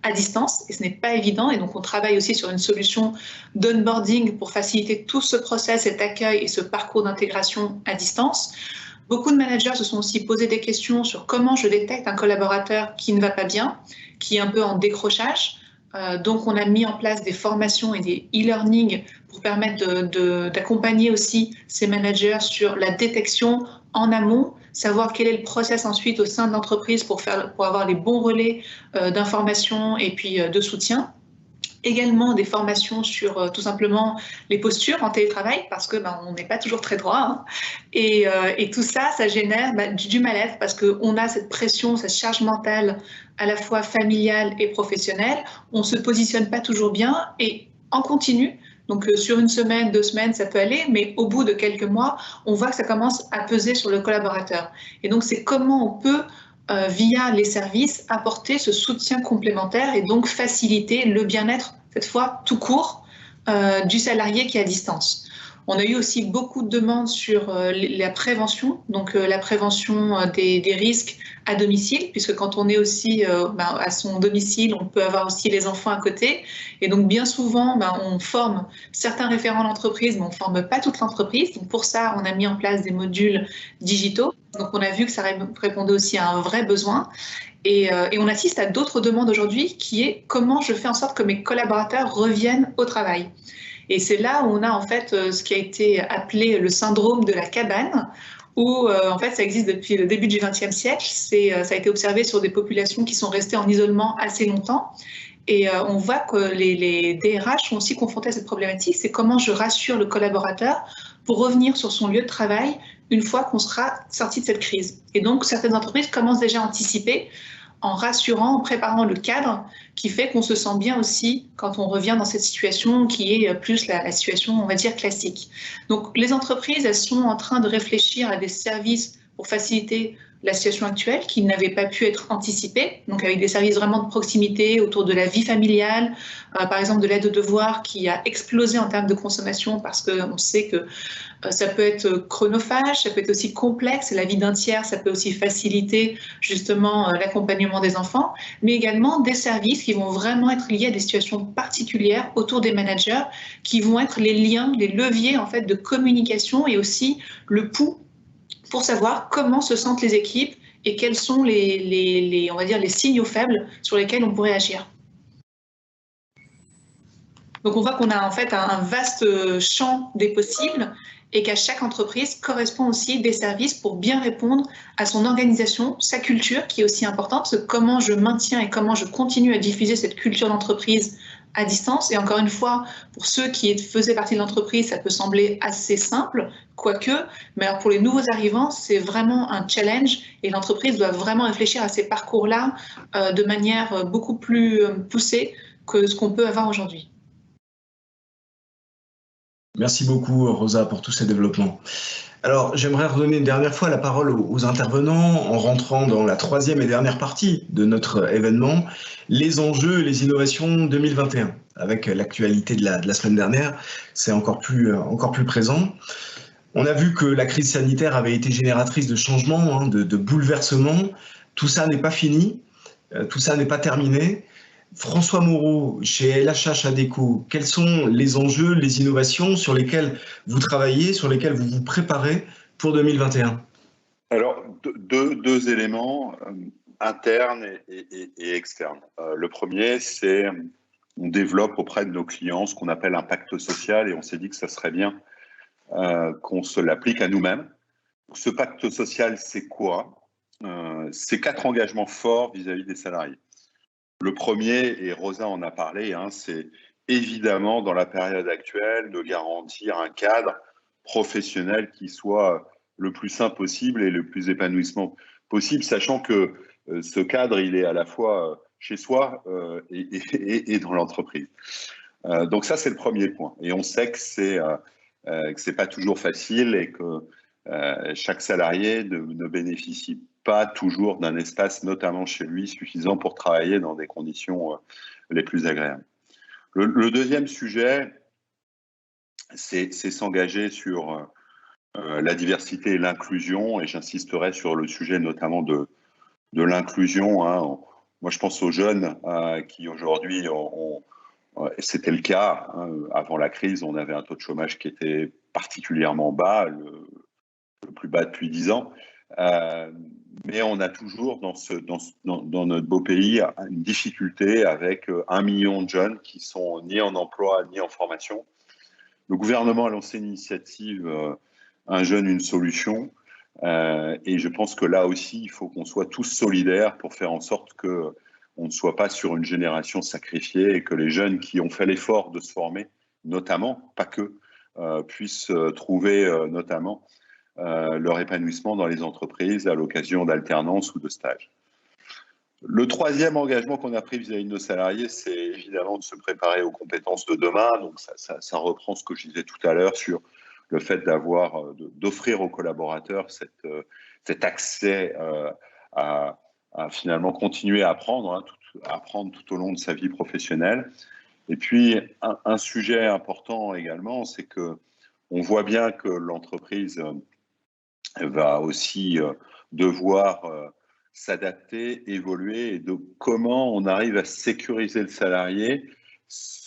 à distance et ce n'est pas évident, et donc on travaille aussi sur une solution d'onboarding pour faciliter tout ce process, cet accueil et ce parcours d'intégration à distance. Beaucoup de managers se sont aussi posé des questions sur comment je détecte un collaborateur qui ne va pas bien, qui est un peu en décrochage. Donc on a mis en place des formations et des e-learning pour permettre d'accompagner aussi ces managers sur la détection en amont, savoir quel est le process ensuite au sein de l'entreprise pour avoir les bons relais d'information et puis de soutien. Également des formations sur tout simplement les postures en télétravail parce que on n'est pas toujours très droit et tout ça génère du mal-être parce qu'on a cette pression, cette charge mentale à la fois familiale et professionnelle. On ne se positionne pas toujours bien et en continu. Donc sur 1 semaine, 2 semaines, ça peut aller, mais au bout de quelques mois, on voit que ça commence à peser sur le collaborateur. Et donc c'est comment on peut, via les services, apporter ce soutien complémentaire et donc faciliter le bien-être, cette fois tout court, du salarié qui est à distance. On a eu aussi beaucoup de demandes sur la prévention, donc la prévention des risques à domicile, puisque quand on est aussi à son domicile, on peut avoir aussi les enfants à côté. Et donc bien souvent, on forme certains référents d'entreprise, mais on ne forme pas toute l'entreprise. Donc pour ça, on a mis en place des modules digitaux. Donc on a vu que ça répondait aussi à un vrai besoin. Et on assiste à d'autres demandes aujourd'hui qui est comment je fais en sorte que mes collaborateurs reviennent au travail. Et c'est là où on a en fait ce qui a été appelé le syndrome de la cabane, où en fait ça existe depuis le début du XXe siècle. Ça a été observé sur des populations qui sont restées en isolement assez longtemps. Et on voit que les DRH sont aussi confrontés à cette problématique, c'est comment je rassure le collaborateur pour revenir sur son lieu de travail une fois qu'on sera sorti de cette crise. Et donc, certaines entreprises commencent déjà à anticiper en rassurant, en préparant le cadre qui fait qu'on se sent bien aussi quand on revient dans cette situation qui est plus la situation, on va dire, classique. Donc, les entreprises, elles sont en train de réfléchir à des services pour faciliter la situation actuelle qui n'avait pas pu être anticipée, donc avec des services vraiment de proximité autour de la vie familiale, par exemple de l'aide aux devoirs qui a explosé en termes de consommation parce qu'on sait que ça peut être chronophage, ça peut être aussi complexe, la vie d'un tiers, ça peut aussi faciliter justement l'accompagnement des enfants, mais également des services qui vont vraiment être liés à des situations particulières autour des managers, qui vont être les liens, les leviers en fait de communication et aussi le pouls pour savoir comment se sentent les équipes et quels sont on va dire, les signaux faibles sur lesquels on pourrait agir. Donc on voit qu'on a en fait un vaste champ des possibles et qu'à chaque entreprise correspond aussi des services pour bien répondre à son organisation, sa culture qui est aussi importante, parce que comment je maintiens et comment je continue à diffuser cette culture d'entreprise à distance. Et encore une fois, pour ceux qui faisaient partie de l'entreprise, ça peut sembler assez simple, quoique, mais alors pour les nouveaux arrivants, c'est vraiment un challenge et l'entreprise doit vraiment réfléchir à ces parcours-là de manière beaucoup plus poussée que ce qu'on peut avoir aujourd'hui. Merci beaucoup, Rosa, pour tous ces développements. Alors, j'aimerais redonner une dernière fois la parole aux intervenants en rentrant dans la troisième et dernière partie de notre événement, les enjeux et les innovations 2021. Avec l'actualité de la semaine dernière, c'est encore plus présent. On a vu que la crise sanitaire avait été génératrice de changements, de bouleversements. Tout ça n'est pas fini, tout ça n'est pas terminé. François Moreau, chez LHH Adecco, quels sont les enjeux, les innovations sur lesquelles vous travaillez, sur lesquelles vous vous préparez pour 2021 ? Alors, deux éléments internes et externes. Le premier, c'est on développe auprès de nos clients ce qu'on appelle un pacte social et on s'est dit que ça serait bien qu'on se l'applique à nous-mêmes. Ce pacte social, c'est quoi ? C'est 4 engagements forts vis-à-vis des salariés. Le premier, et Rosa en a parlé, c'est évidemment dans la période actuelle de garantir un cadre professionnel qui soit le plus sain possible et le plus épanouissement possible, sachant que ce cadre, il est à la fois chez soi et dans l'entreprise. Donc ça, c'est le premier point. Et on sait que c'est pas toujours facile et que chaque salarié ne bénéficie pas toujours d'un espace, notamment chez lui, suffisant pour travailler dans des conditions les plus agréables. Le deuxième sujet, c'est s'engager sur la diversité et l'inclusion, et j'insisterai sur le sujet notamment de l'inclusion. Moi, je pense aux jeunes qui aujourd'hui c'était le cas. Avant la crise, on avait un taux de chômage qui était particulièrement bas, le plus bas depuis 10 ans. Mais on a toujours dans notre beau pays une difficulté avec 1 million de jeunes qui sont ni en emploi ni en formation. Le gouvernement a lancé une initiative Un jeune, une solution. Et je pense que là aussi, il faut qu'on soit tous solidaires pour faire en sorte qu'on ne soit pas sur une génération sacrifiée et que les jeunes qui ont fait l'effort de se former, notamment, pas que, puissent trouver notamment leur épanouissement dans les entreprises à l'occasion d'alternance ou de stages. Le troisième engagement qu'on a pris vis-à-vis de nos salariés, c'est évidemment de se préparer aux compétences de demain. Donc ça reprend ce que je disais tout à l'heure sur le fait d'offrir aux collaborateurs cet accès à finalement continuer à apprendre, apprendre tout au long de sa vie professionnelle. Et puis un sujet important également, c'est que on voit bien que l'entreprise va aussi devoir s'adapter, évoluer, et de comment on arrive à sécuriser le salarié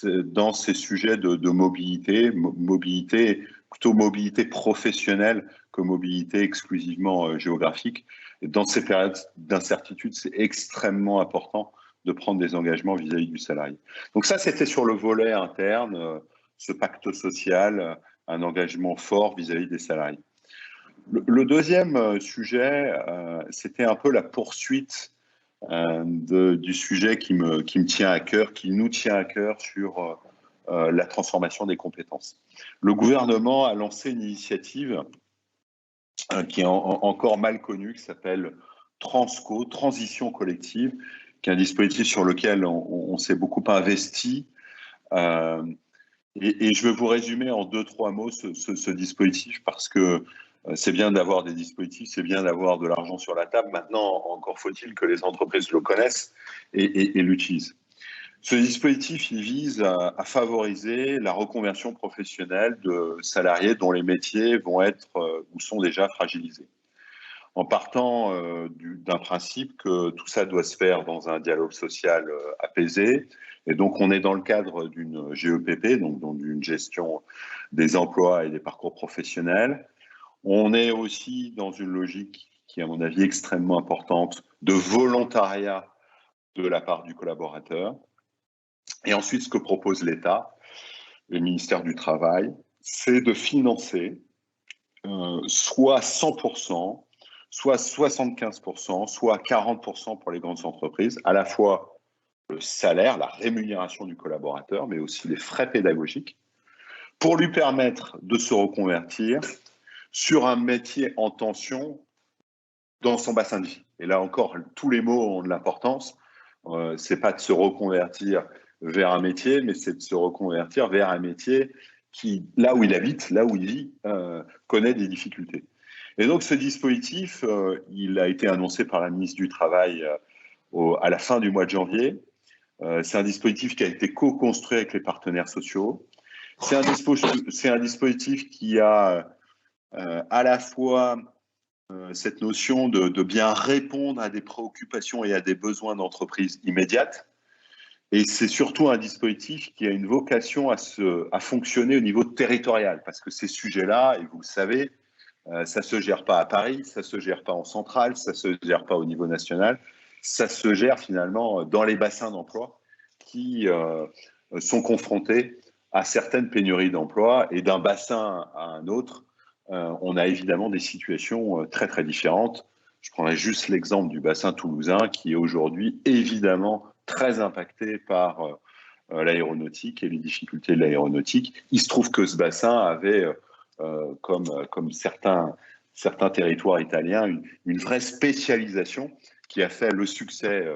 dans ces sujets de mobilité, plutôt mobilité professionnelle que mobilité exclusivement géographique. Et dans ces périodes d'incertitude, c'est extrêmement important de prendre des engagements vis-à-vis du salarié. Donc ça, c'était sur le volet interne, ce pacte social, un engagement fort vis-à-vis des salariés. Le deuxième sujet, c'était un peu la poursuite du sujet qui me tient à cœur, qui nous tient à cœur sur la transformation des compétences. Le gouvernement a lancé une initiative qui est encore mal connue, qui s'appelle Transco, Transition collective, qui est un dispositif sur lequel on s'est beaucoup investi. Et je vais vous résumer en 2-3 mots ce dispositif, parce que c'est bien d'avoir des dispositifs, c'est bien d'avoir de l'argent sur la table. Maintenant, encore faut-il que les entreprises le connaissent et l'utilisent. Ce dispositif, il vise à favoriser la reconversion professionnelle de salariés dont les métiers vont être ou sont déjà fragilisés. En partant d'un principe que tout ça doit se faire dans un dialogue social apaisé. Et donc, on est dans le cadre d'une GEPP, donc d'une gestion des emplois et des parcours professionnels. On est aussi dans une logique qui est, à mon avis, extrêmement importante de volontariat de la part du collaborateur. Et ensuite, ce que propose l'État, le ministère du Travail, c'est de financer soit 100%, soit 75%, soit 40% pour les grandes entreprises, à la fois le salaire, la rémunération du collaborateur, mais aussi les frais pédagogiques, pour lui permettre de se reconvertir sur un métier en tension dans son bassin de vie. Et là encore, tous les mots ont de l'importance. C'est pas de se reconvertir vers un métier, mais c'est de se reconvertir vers un métier qui, là où il habite, là où il vit, connaît des difficultés. Et donc ce dispositif, il a été annoncé par la ministre du Travail à la fin du mois de janvier. C'est un dispositif qui a été co-construit avec les partenaires sociaux. C'est un dispositif qui a à la fois cette notion de bien répondre à des préoccupations et à des besoins d'entreprises immédiates. Et c'est surtout un dispositif qui a une vocation à fonctionner au niveau territorial, parce que ces sujets-là, et vous le savez, ça ne se gère pas à Paris, ça ne se gère pas en centrale, ça ne se gère pas au niveau national, ça se gère finalement dans les bassins d'emploi qui sont confrontés à certaines pénuries d'emploi, et d'un bassin à un autre, on a évidemment des situations très très différentes. Je prendrai juste l'exemple du bassin toulousain qui est aujourd'hui évidemment très impacté par l'aéronautique et les difficultés de l'aéronautique. Il se trouve que ce bassin avait, comme certains territoires italiens, une vraie spécialisation qui a fait le succès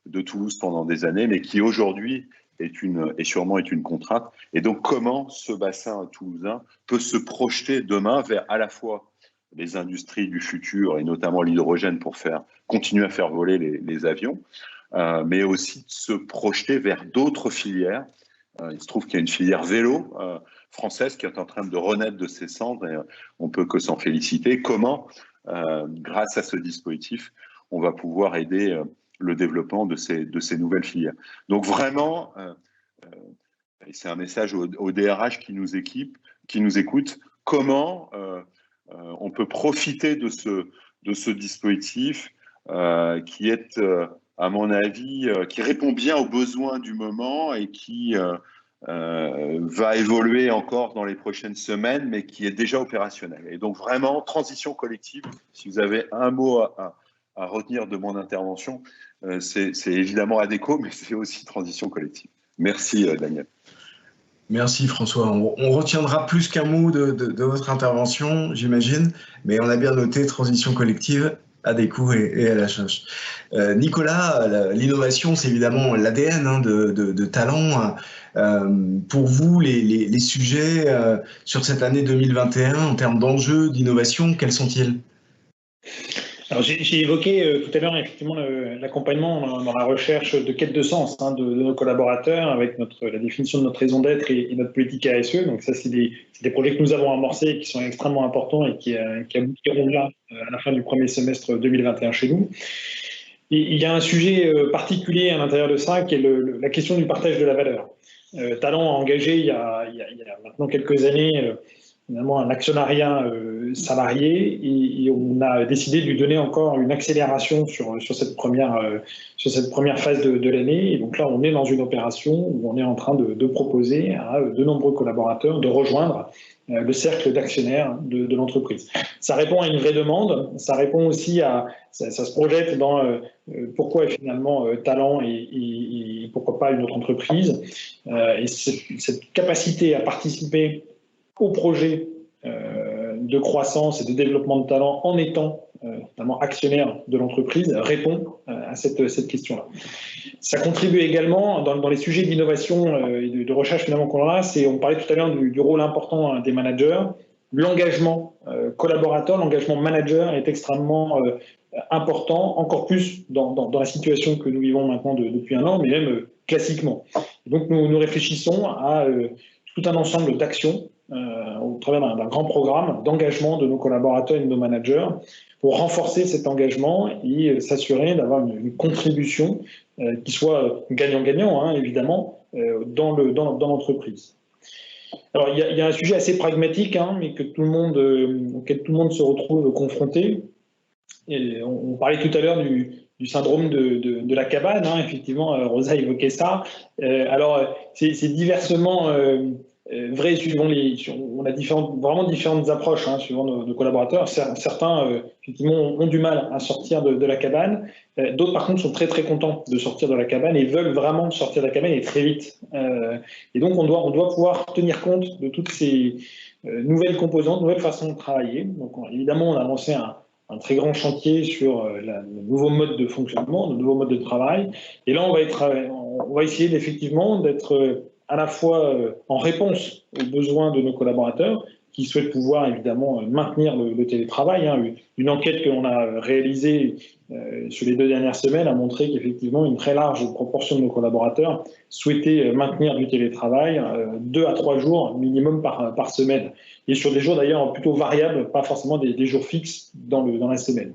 de Toulouse pendant des années, mais qui aujourd'hui est sûrement une contrainte. Et donc, comment ce bassin toulousain peut se projeter demain vers à la fois les industries du futur, et notamment l'hydrogène pour continuer à faire voler les avions, mais aussi se projeter vers d'autres filières. Il se trouve qu'il y a une filière vélo française qui est en train de renaître de ses cendres, et on ne peut que s'en féliciter. Comment, grâce à ce dispositif, on va pouvoir aider le développement de ces nouvelles filières. Donc vraiment, et c'est un message au DRH qui nous écoute, comment on peut profiter de ce dispositif qui est, à mon avis, qui répond bien aux besoins du moment et qui va évoluer encore dans les prochaines semaines, mais qui est déjà opérationnel. Et donc vraiment, transition collective, si vous avez un mot à retenir de mon intervention, c'est évidemment ADECO, mais c'est aussi transition collective. Merci Daniel. Merci François. On retiendra plus qu'un mot de votre intervention, j'imagine, mais on a bien noté transition collective, ADECO et LHH. Nicolas, l'innovation, c'est évidemment l'ADN de Talent. Pour vous, les sujets sur cette année 2021 en termes d'enjeux, d'innovation, quels sont-ils ? Alors, j'ai évoqué tout à l'heure effectivement l'accompagnement dans la recherche de quête de sens de nos collaborateurs avec la définition de notre raison d'être et notre politique ASE. Donc ça, c'est des projets que nous avons amorcés et qui sont extrêmement importants et qui aboutiront là à la fin du premier semestre 2021 chez nous. Et il y a un sujet particulier à l'intérieur de ça qui est la question du partage de la valeur. Talent a engagé il y a maintenant quelques années finalement un actionnariat salarié et on a décidé de lui donner encore une accélération sur cette première phase de l'année. Et donc là, on est dans une opération où on est en train de proposer à de nombreux collaborateurs de rejoindre le cercle d'actionnaires de l'entreprise. Ça répond à une vraie demande, ça répond aussi ça se projette dans pourquoi finalement Talent et pourquoi pas une autre entreprise. Et cette capacité à participer au projet de croissance et de développement de talent en étant notamment actionnaire de l'entreprise répond à cette question-là. Ça contribue également dans les sujets d'innovation et de recherche finalement qu'on a. On parlait tout à l'heure du rôle important des managers. L'engagement collaborateur, l'engagement manager est extrêmement important, encore plus dans la situation que nous vivons maintenant depuis un an, mais même classiquement. Et donc nous réfléchissons à tout un ensemble d'actions au travers d'un grand programme d'engagement de nos collaborateurs et de nos managers pour renforcer cet engagement et s'assurer d'avoir une contribution qui soit gagnant-gagnant, hein, évidemment, dans l'entreprise. Alors, il y a un sujet assez pragmatique, hein, mais auquel tout le monde se retrouve confronté. Et on parlait tout à l'heure du syndrome de la cabane, hein, effectivement, Rosa évoquait ça. Alors, c'est diversement vrai suivant on a vraiment différentes approches hein, suivant nos collaborateurs. Certains, effectivement, ont du mal à sortir de la cabane. D'autres, par contre, sont très, très contents de sortir de la cabane et veulent vraiment sortir de la cabane et très vite. Et donc, on doit pouvoir tenir compte de toutes ces nouvelles composantes, nouvelles façons de travailler. Donc, évidemment, on a lancé un très grand chantier sur le nouveau mode de fonctionnement, le nouveau mode de travail. Et là, on va essayer effectivement d'être à la fois en réponse aux besoins de nos collaborateurs qui souhaitent pouvoir évidemment maintenir le télétravail. Hein. Une enquête que l'on a réalisée sur les 2 dernières semaines a montré qu'effectivement une très large proportion de nos collaborateurs souhaitaient maintenir du télétravail 2 à 3 jours minimum par semaine. Et sur des jours d'ailleurs plutôt variables, pas forcément des jours fixes dans la semaine.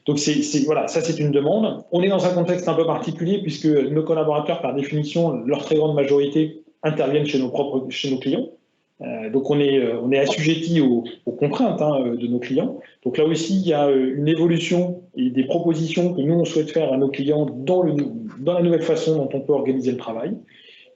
Donc voilà, ça c'est une demande. On est dans un contexte un peu particulier puisque nos collaborateurs, par définition, leur très grande majorité, interviennent chez nos clients. Donc on est assujetti aux contraintes hein, de nos clients. Donc là aussi, il y a une évolution et des propositions que nous, on souhaite faire à nos clients dans la nouvelle façon dont on peut organiser le travail.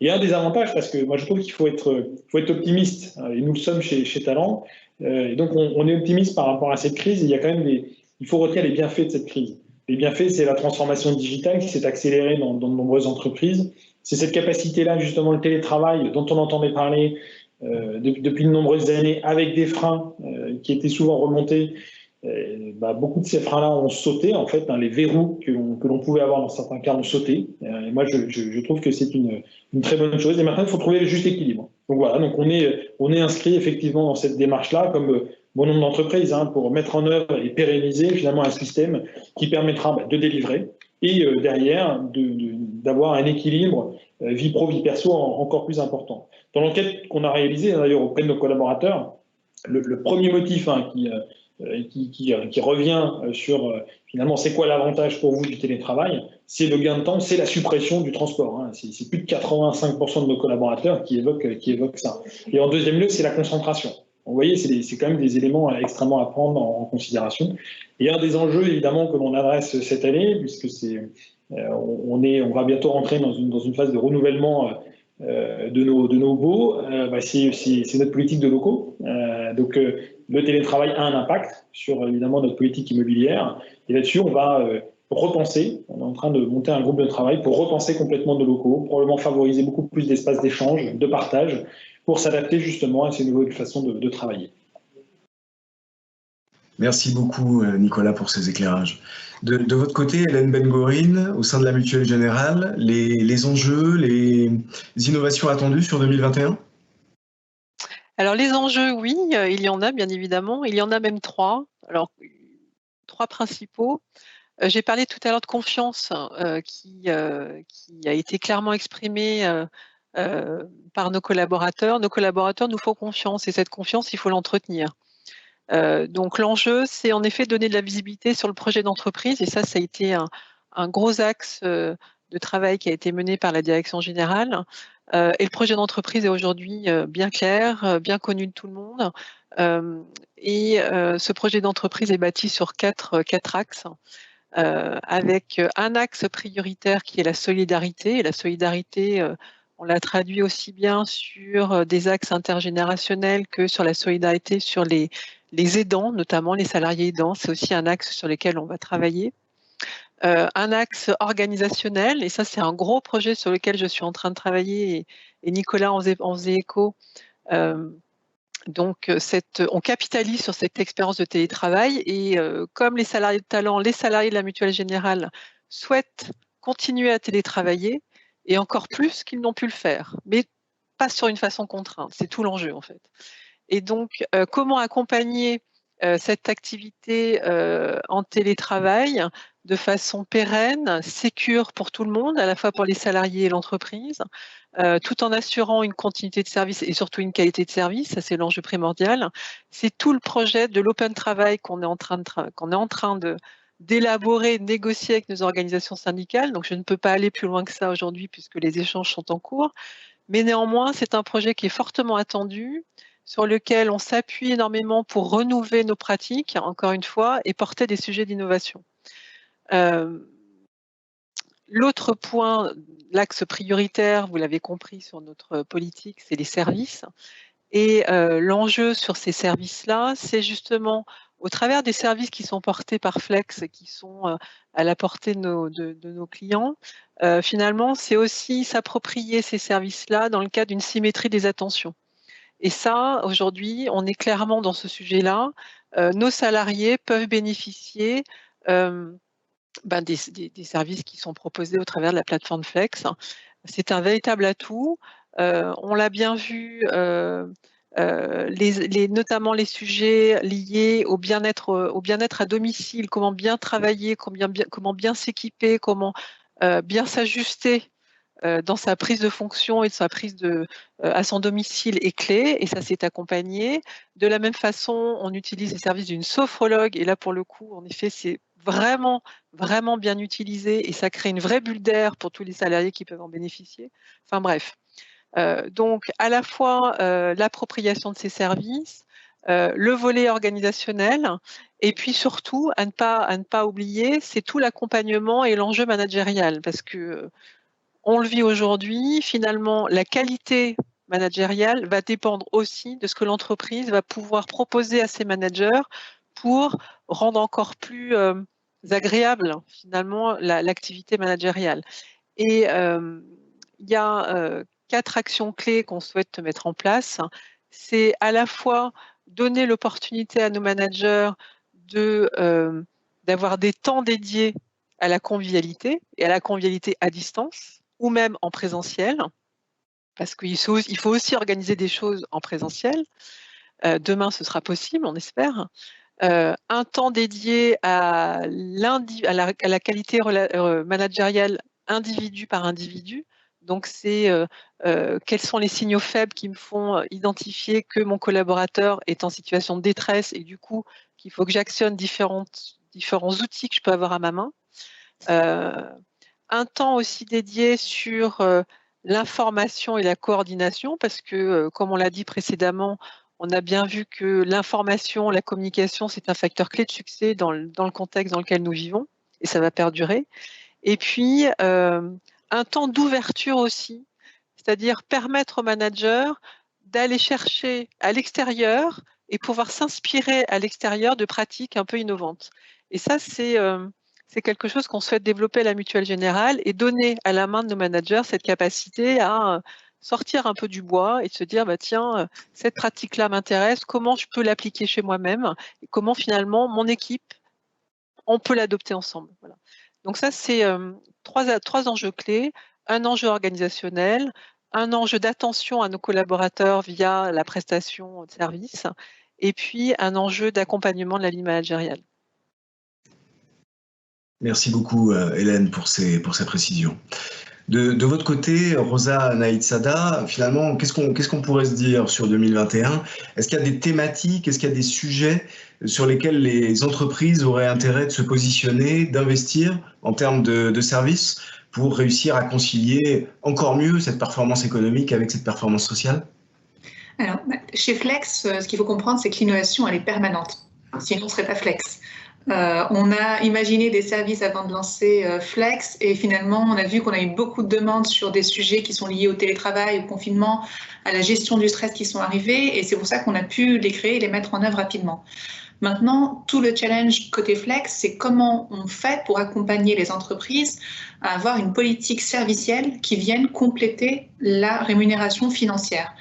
Et un des avantages, parce que moi je trouve qu'il faut être optimiste, et nous le sommes chez Talent, et donc on est optimiste par rapport à cette crise, et il y a quand même il faut retenir les bienfaits de cette crise. Les bienfaits, c'est la transformation digitale qui s'est accélérée dans de nombreuses entreprises. C'est cette capacité-là, justement, le télétravail dont on entendait parler depuis de nombreuses années, avec des freins qui étaient souvent remontés. Beaucoup de ces freins-là ont sauté, en fait, hein, les verrous que l'on pouvait avoir dans certains cas ont sauté. Et moi, je trouve que c'est une très bonne chose. Et maintenant, il faut trouver le juste équilibre. Donc voilà, donc on est inscrit effectivement dans cette démarche-là, comme bon nombre d'entreprises, hein, pour mettre en œuvre et pérenniser finalement un système qui permettra de délivrer et derrière d'avoir un équilibre vie pro, vie perso encore plus important. Dans l'enquête qu'on a réalisée d'ailleurs auprès de nos collaborateurs, le premier motif hein, qui revient sur finalement c'est quoi l'avantage pour vous du télétravail, c'est le gain de temps, c'est la suppression du transport. Hein. C'est plus de 85% de nos collaborateurs qui évoquent ça. Et en deuxième lieu, c'est la concentration. Vous voyez, c'est quand même des éléments extrêmement à prendre en considération. Et un des enjeux, évidemment, que l'on adresse cette année, puisque on va bientôt rentrer dans une phase de renouvellement de nos baux, c'est notre politique de locaux. Donc, le télétravail a un impact sur, évidemment, notre politique immobilière. Et là-dessus, on va repenser. On est en train de monter un groupe de travail pour repenser complètement nos locaux, probablement favoriser beaucoup plus d'espaces d'échange, de partage, pour s'adapter justement à ces nouvelles façons de travailler. Merci beaucoup, Nicolas, pour ces éclairages. De votre côté, Hélène Ben-Gorin, au sein de la Mutuelle Générale, les enjeux, les innovations attendues sur 2021 ? Alors, les enjeux, oui, il y en a, bien évidemment. Il y en a même 3. Alors, 3 principaux. J'ai parlé tout à l'heure de confiance qui a été clairement exprimée par nos collaborateurs. Nos collaborateurs nous font confiance et cette confiance, il faut l'entretenir. Donc l'enjeu, c'est en effet donner de la visibilité sur le projet d'entreprise et ça a été un gros axe de travail qui a été mené par la direction générale. Et le projet d'entreprise est aujourd'hui bien clair, bien connu de tout le monde. Et ce projet d'entreprise est bâti sur quatre axes. Avec un axe prioritaire qui est la solidarité. Et la solidarité On l'a traduit aussi bien sur des axes intergénérationnels que sur la solidarité sur les aidants, notamment les salariés aidants. C'est aussi un axe sur lequel on va travailler. Un axe organisationnel, et ça c'est un gros projet sur lequel je suis en train de travailler, et Nicolas en faisait écho. Donc, on capitalise sur cette expérience de télétravail, et comme les salariés de talent, les salariés de la Mutuelle Générale souhaitent continuer à télétravailler, et encore plus qu'ils n'ont pu le faire, mais pas sur une façon contrainte. C'est tout l'enjeu en fait. Et donc, comment accompagner cette activité en télétravail de façon pérenne, sécure pour tout le monde, à la fois pour les salariés et l'entreprise, tout en assurant une continuité de service et surtout une qualité de service. Ça, c'est l'enjeu primordial. C'est tout le projet de l'open travail qu'on est en train d'élaborer, de négocier avec nos organisations syndicales. Donc, je ne peux pas aller plus loin que ça aujourd'hui puisque les échanges sont en cours. Mais néanmoins, c'est un projet qui est fortement attendu, sur lequel on s'appuie énormément pour renouveler nos pratiques, encore une fois, et porter des sujets d'innovation. L'autre point, l'axe prioritaire, vous l'avez compris sur notre politique, c'est les services. Et l'enjeu sur ces services-là, c'est justement, au travers des services qui sont portés par Flex, qui sont à la portée de nos clients, finalement, c'est aussi s'approprier ces services-là dans le cadre d'une symétrie des attentions. Et ça, aujourd'hui, on est clairement dans ce sujet-là. Nos salariés peuvent bénéficier des services qui sont proposés au travers de la plateforme Flex. C'est un véritable atout. On l'a bien vu, notamment les sujets liés au bien-être à domicile, comment bien travailler, comment bien s'équiper, comment bien s'ajuster dans sa prise de fonction et de sa prise à son domicile est clé, et ça s'est accompagné. De la même façon, on utilise les services d'une sophrologue, et là pour le coup, en effet, c'est vraiment, vraiment bien utilisé, et ça crée une vraie bulle d'air pour tous les salariés qui peuvent en bénéficier. Enfin bref. Donc, à la fois l'appropriation de ces services, le volet organisationnel, et puis surtout, à ne pas oublier, c'est tout l'accompagnement et l'enjeu managérial, parce que on le vit aujourd'hui, finalement, la qualité managériale va dépendre aussi de ce que l'entreprise va pouvoir proposer à ses managers pour rendre encore plus agréable, finalement, l'activité managériale. Et il y a 4 actions clés qu'on souhaite mettre en place. C'est à la fois donner l'opportunité à nos managers d'avoir des temps dédiés à la convivialité, et à la convivialité à distance, ou même en présentiel, parce qu'il faut aussi organiser des choses en présentiel. Demain, ce sera possible, on espère. Un temps dédié à la qualité managériale individu par individu. Donc, c'est quels sont les signaux faibles qui me font identifier que mon collaborateur est en situation de détresse, et du coup, qu'il faut que j'actionne différents outils que je peux avoir à ma main. Un temps aussi dédié sur l'information et la coordination, parce que, comme on l'a dit précédemment, on a bien vu que l'information, la communication, c'est un facteur clé de succès dans le contexte dans lequel nous vivons, et ça va perdurer. Et puis, un temps d'ouverture aussi, c'est-à-dire permettre aux managers d'aller chercher à l'extérieur et pouvoir s'inspirer à l'extérieur de pratiques un peu innovantes. Et ça, c'est quelque chose qu'on souhaite développer à la Mutuelle Générale, et donner à la main de nos managers cette capacité à sortir un peu du bois et de se dire, tiens, cette pratique-là m'intéresse, comment je peux l'appliquer chez moi-même, et comment finalement mon équipe, on peut l'adopter ensemble. Voilà. Donc ça, c'est 3 enjeux clés: un enjeu organisationnel, un enjeu d'attention à nos collaborateurs via la prestation de services, et puis un enjeu d'accompagnement de la vie managériale. Merci beaucoup, Hélène, pour ces précisions. De votre côté, Rosa Naïtsada, finalement, qu'est-ce qu'on pourrait se dire sur 2021? Est-ce qu'il y a des thématiques, est-ce qu'il y a des sujets sur lesquels les entreprises auraient intérêt de se positionner, d'investir en termes de services pour réussir à concilier encore mieux cette performance économique avec cette performance sociale? Alors, chez Flex, ce qu'il faut comprendre, c'est que l'innovation, elle est permanente. Sinon, on ne serait pas Flex. On a imaginé des services avant de lancer Flex et finalement, on a vu qu'on a eu beaucoup de demandes sur des sujets qui sont liés au télétravail, au confinement, à la gestion du stress qui sont arrivés et c'est pour ça qu'on a pu les créer et les mettre en œuvre rapidement. Maintenant, tout le challenge côté Flex, c'est comment on fait pour accompagner les entreprises à avoir une politique servicielle qui vienne compléter la rémunération financière.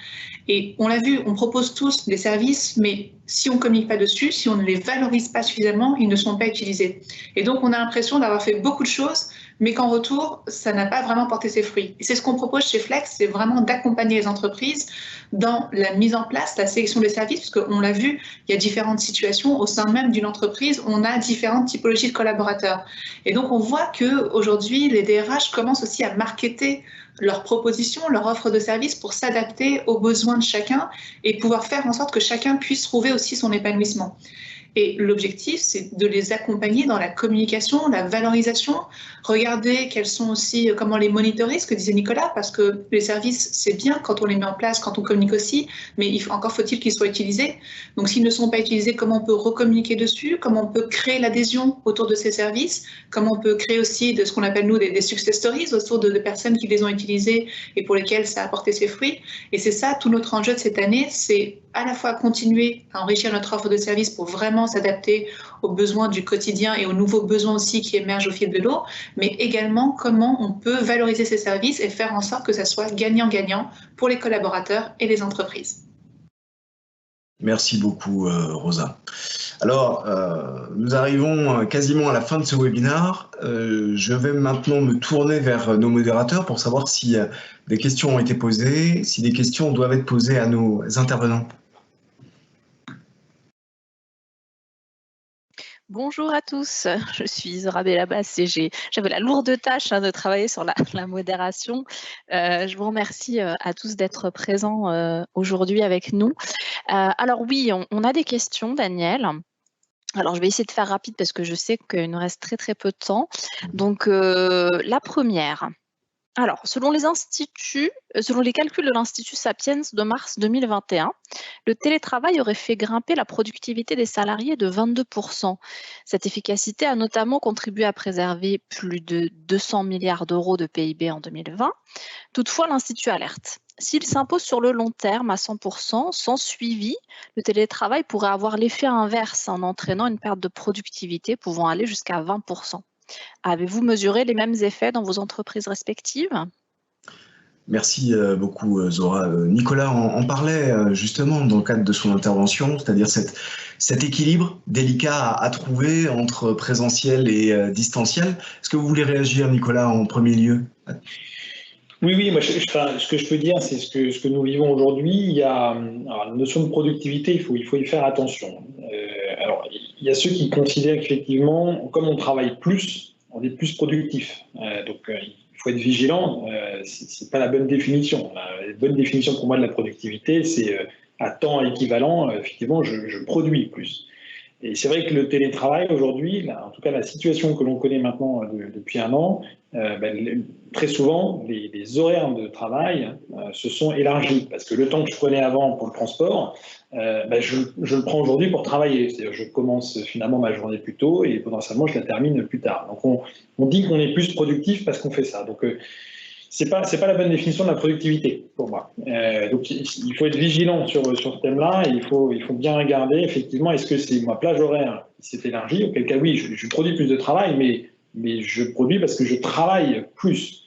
Et on l'a vu, on propose tous des services, mais si on ne communique pas dessus, si on ne les valorise pas suffisamment, ils ne sont pas utilisés. Et donc, on a l'impression d'avoir fait beaucoup de choses, mais qu'en retour, ça n'a pas vraiment porté ses fruits. Et c'est ce qu'on propose chez Flex, c'est vraiment d'accompagner les entreprises dans la mise en place, la sélection des services, parce qu'on l'a vu, il y a différentes situations au sein même d'une entreprise, on a différentes typologies de collaborateurs. Et donc, on voit qu'aujourd'hui, les DRH commencent aussi à marketer leurs propositions, leur offre de services pour s'adapter aux besoins de chacun et pouvoir faire en sorte que chacun puisse trouver aussi son épanouissement. Et l'objectif, c'est de les accompagner dans la communication, la valorisation, regarder quels sont aussi, comment les monitorer, ce que disait Nicolas, parce que les services, c'est bien quand on les met en place, quand on communique aussi, mais encore faut-il qu'ils soient utilisés. Donc s'ils ne sont pas utilisés, comment on peut recommuniquer dessus, comment on peut créer l'adhésion autour de ces services, comment on peut créer aussi de ce qu'on appelle nous des success stories autour de personnes qui les ont utilisés et pour lesquelles ça a apporté ses fruits. Et c'est ça, tout notre enjeu de cette année, c'est à la fois continuer à enrichir notre offre de services pour vraiment s'adapter aux besoins du quotidien et aux nouveaux besoins aussi qui émergent au fil de l'eau, mais également comment on peut valoriser ces services et faire en sorte que ça soit gagnant-gagnant pour les collaborateurs et les entreprises. Merci beaucoup, Rosa. Alors, nous arrivons quasiment à la fin de ce webinaire. Je vais maintenant me tourner vers nos modérateurs pour savoir si des questions ont été posées, si des questions doivent être posées à nos intervenants. Bonjour à tous, je suis Zora Belabas et j'avais la lourde tâche de travailler sur la modération. Je vous remercie à tous d'être présents aujourd'hui avec nous. Alors oui, on a des questions, Daniel. Alors, je vais essayer de faire rapide parce que je sais qu'il nous reste très peu de temps. Donc, la première. Alors, selon les calculs de l'Institut Sapiens de mars 2021, le télétravail aurait fait grimper la productivité des salariés de 22%. Cette efficacité a notamment contribué à préserver plus de 200 milliards d'euros de PIB en 2020. Toutefois, l'Institut alerte. S'il s'impose sur le long terme à 100%, sans suivi, le télétravail pourrait avoir l'effet inverse en entraînant une perte de productivité pouvant aller jusqu'à 20%. Avez-vous mesuré les mêmes effets dans vos entreprises respectives ? Merci beaucoup, Zora. Nicolas en parlait justement dans le cadre de son intervention, c'est-à-dire cet équilibre délicat à trouver entre présentiel et distanciel. Est-ce que vous voulez réagir, Nicolas, en premier lieu ? Oui, moi, ce que je peux dire, c'est ce que nous vivons aujourd'hui. Il y a la notion de productivité, il faut y faire attention. Alors, il y a ceux qui considèrent qu'effectivement, comme on travaille plus, on est plus productif. Donc, il faut être vigilant. C'est pas la bonne définition. La bonne définition pour moi de la productivité, c'est à temps équivalent, effectivement, je produis plus. Et c'est vrai que le télétravail aujourd'hui, en tout cas la situation que l'on connaît maintenant depuis un an, très souvent les horaires de travail se sont élargis parce que le temps que je prenais avant pour le transport, je le prends aujourd'hui pour travailler. C'est-à-dire je commence finalement ma journée plus tôt et potentiellement je la termine plus tard. Donc on dit qu'on est plus productif parce qu'on fait ça. Donc c'est pas la bonne définition de la productivité pour moi. Donc il faut être vigilant sur ce thème-là et il faut bien regarder effectivement est-ce que c'est ma plage horaire qui s'est élargie, auquel cas oui je produis plus de travail mais je produis parce que je travaille plus.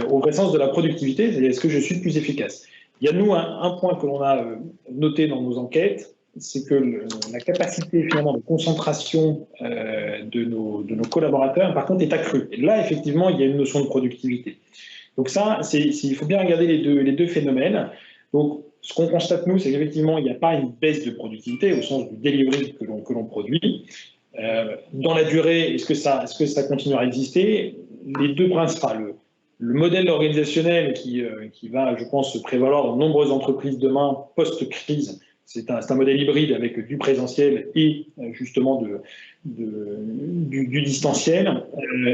Au vrai sens de la productivité, c'est est-ce que je suis plus efficace. Il y a nous un point que l'on a noté dans nos enquêtes, c'est que la capacité finalement de concentration de nos collaborateurs par contre est accrue. Et là effectivement il y a une notion de productivité. Donc ça, il faut bien regarder les deux phénomènes. Donc, ce qu'on constate, nous, c'est qu'effectivement, il n'y a pas une baisse de productivité au sens du delivery que l'on produit. Dans la durée, est-ce que ça continuera à exister ? Les deux principales. Le modèle organisationnel qui va, je pense, se prévaloir dans de nombreuses entreprises demain, post-crise, c'est un modèle hybride avec du présentiel et justement du distanciel.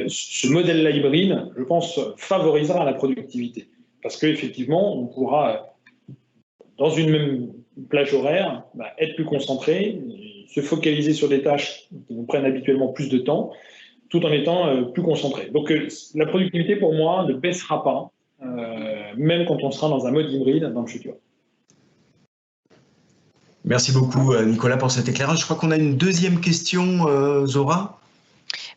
Ce modèle-là hybride, je pense, favorisera la productivité. Parce qu'effectivement, on pourra, dans une même plage horaire, être plus concentré. se focaliser sur des tâches qui nous prennent habituellement plus de temps, tout en étant plus concentrés. Donc la productivité, pour moi, ne baissera pas, même quand on sera dans un mode hybride dans le futur. Merci beaucoup, Nicolas, pour cet éclairage. Je crois qu'on a une deuxième question, Zora.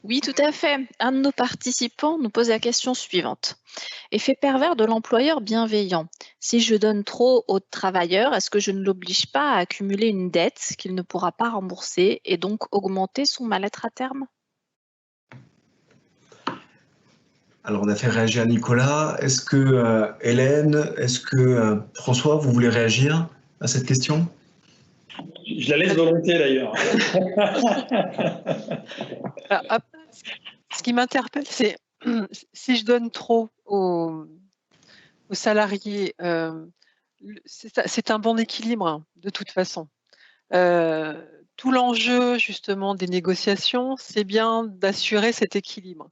Oui, tout à fait. Un de nos participants nous pose la question suivante. Effet pervers de l'employeur bienveillant. Si je donne trop au travailleur, est-ce que je ne l'oblige pas à accumuler une dette qu'il ne pourra pas rembourser et donc augmenter son mal-être à terme? Alors, on a fait réagir Nicolas. Est-ce que Hélène, est-ce que François, vous voulez réagir à cette question? Je la laisse volontiers d'ailleurs. Ce qui m'interpelle, c'est si je donne trop aux salariés, c'est un bon équilibre de toute façon. Tout l'enjeu justement des négociations, c'est bien d'assurer cet équilibre.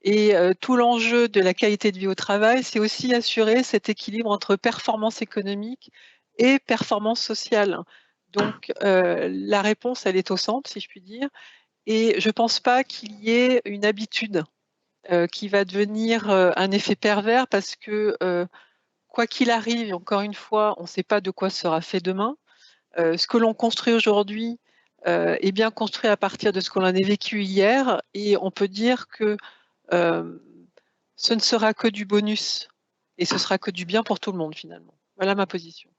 Et tout l'enjeu de la qualité de vie au travail, c'est aussi assurer cet équilibre entre performance économique et performance sociale. Donc la réponse, elle est au centre, si je puis dire. Et je ne pense pas qu'il y ait une habitude qui va devenir un effet pervers parce que quoi qu'il arrive, encore une fois, on ne sait pas de quoi sera fait demain. Ce que l'on construit aujourd'hui est bien construit à partir de ce qu'on a vécu hier et on peut dire que ce ne sera que du bonus et ce sera que du bien pour tout le monde finalement. Voilà ma position.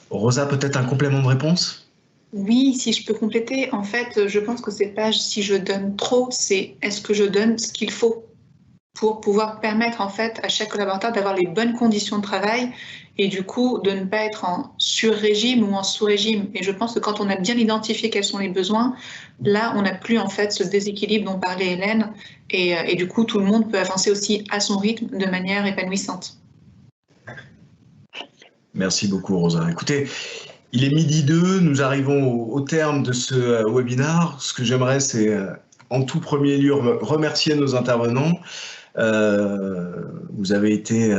Rosa, peut-être un complément de réponse? Oui, si je peux compléter, en fait, je pense que c'est pas si je donne trop, c'est est-ce que je donne ce qu'il faut pour pouvoir permettre en fait à chaque collaborateur d'avoir les bonnes conditions de travail et du coup de ne pas être en sur-régime ou en sous-régime. Et je pense que quand on a bien identifié quels sont les besoins, là on n'a plus en fait ce déséquilibre dont parlait Hélène et du coup tout le monde peut avancer aussi à son rythme de manière épanouissante. Merci beaucoup, Rosa. Écoutez, il est 12h02, nous arrivons au terme de ce webinaire. Ce que j'aimerais, c'est en tout premier lieu remercier nos intervenants. Vous avez été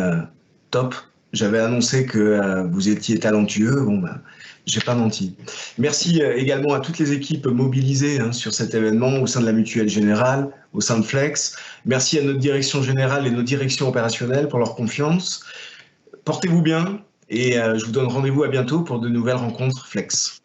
top. J'avais annoncé que vous étiez talentueux. Bon, ben, j'ai pas menti. Merci également à toutes les équipes mobilisées sur cet événement au sein de la Mutuelle Générale, au sein de Flex. Merci à notre direction générale et nos directions opérationnelles pour leur confiance. Portez-vous bien et je vous donne rendez-vous à bientôt pour de nouvelles rencontres Flex.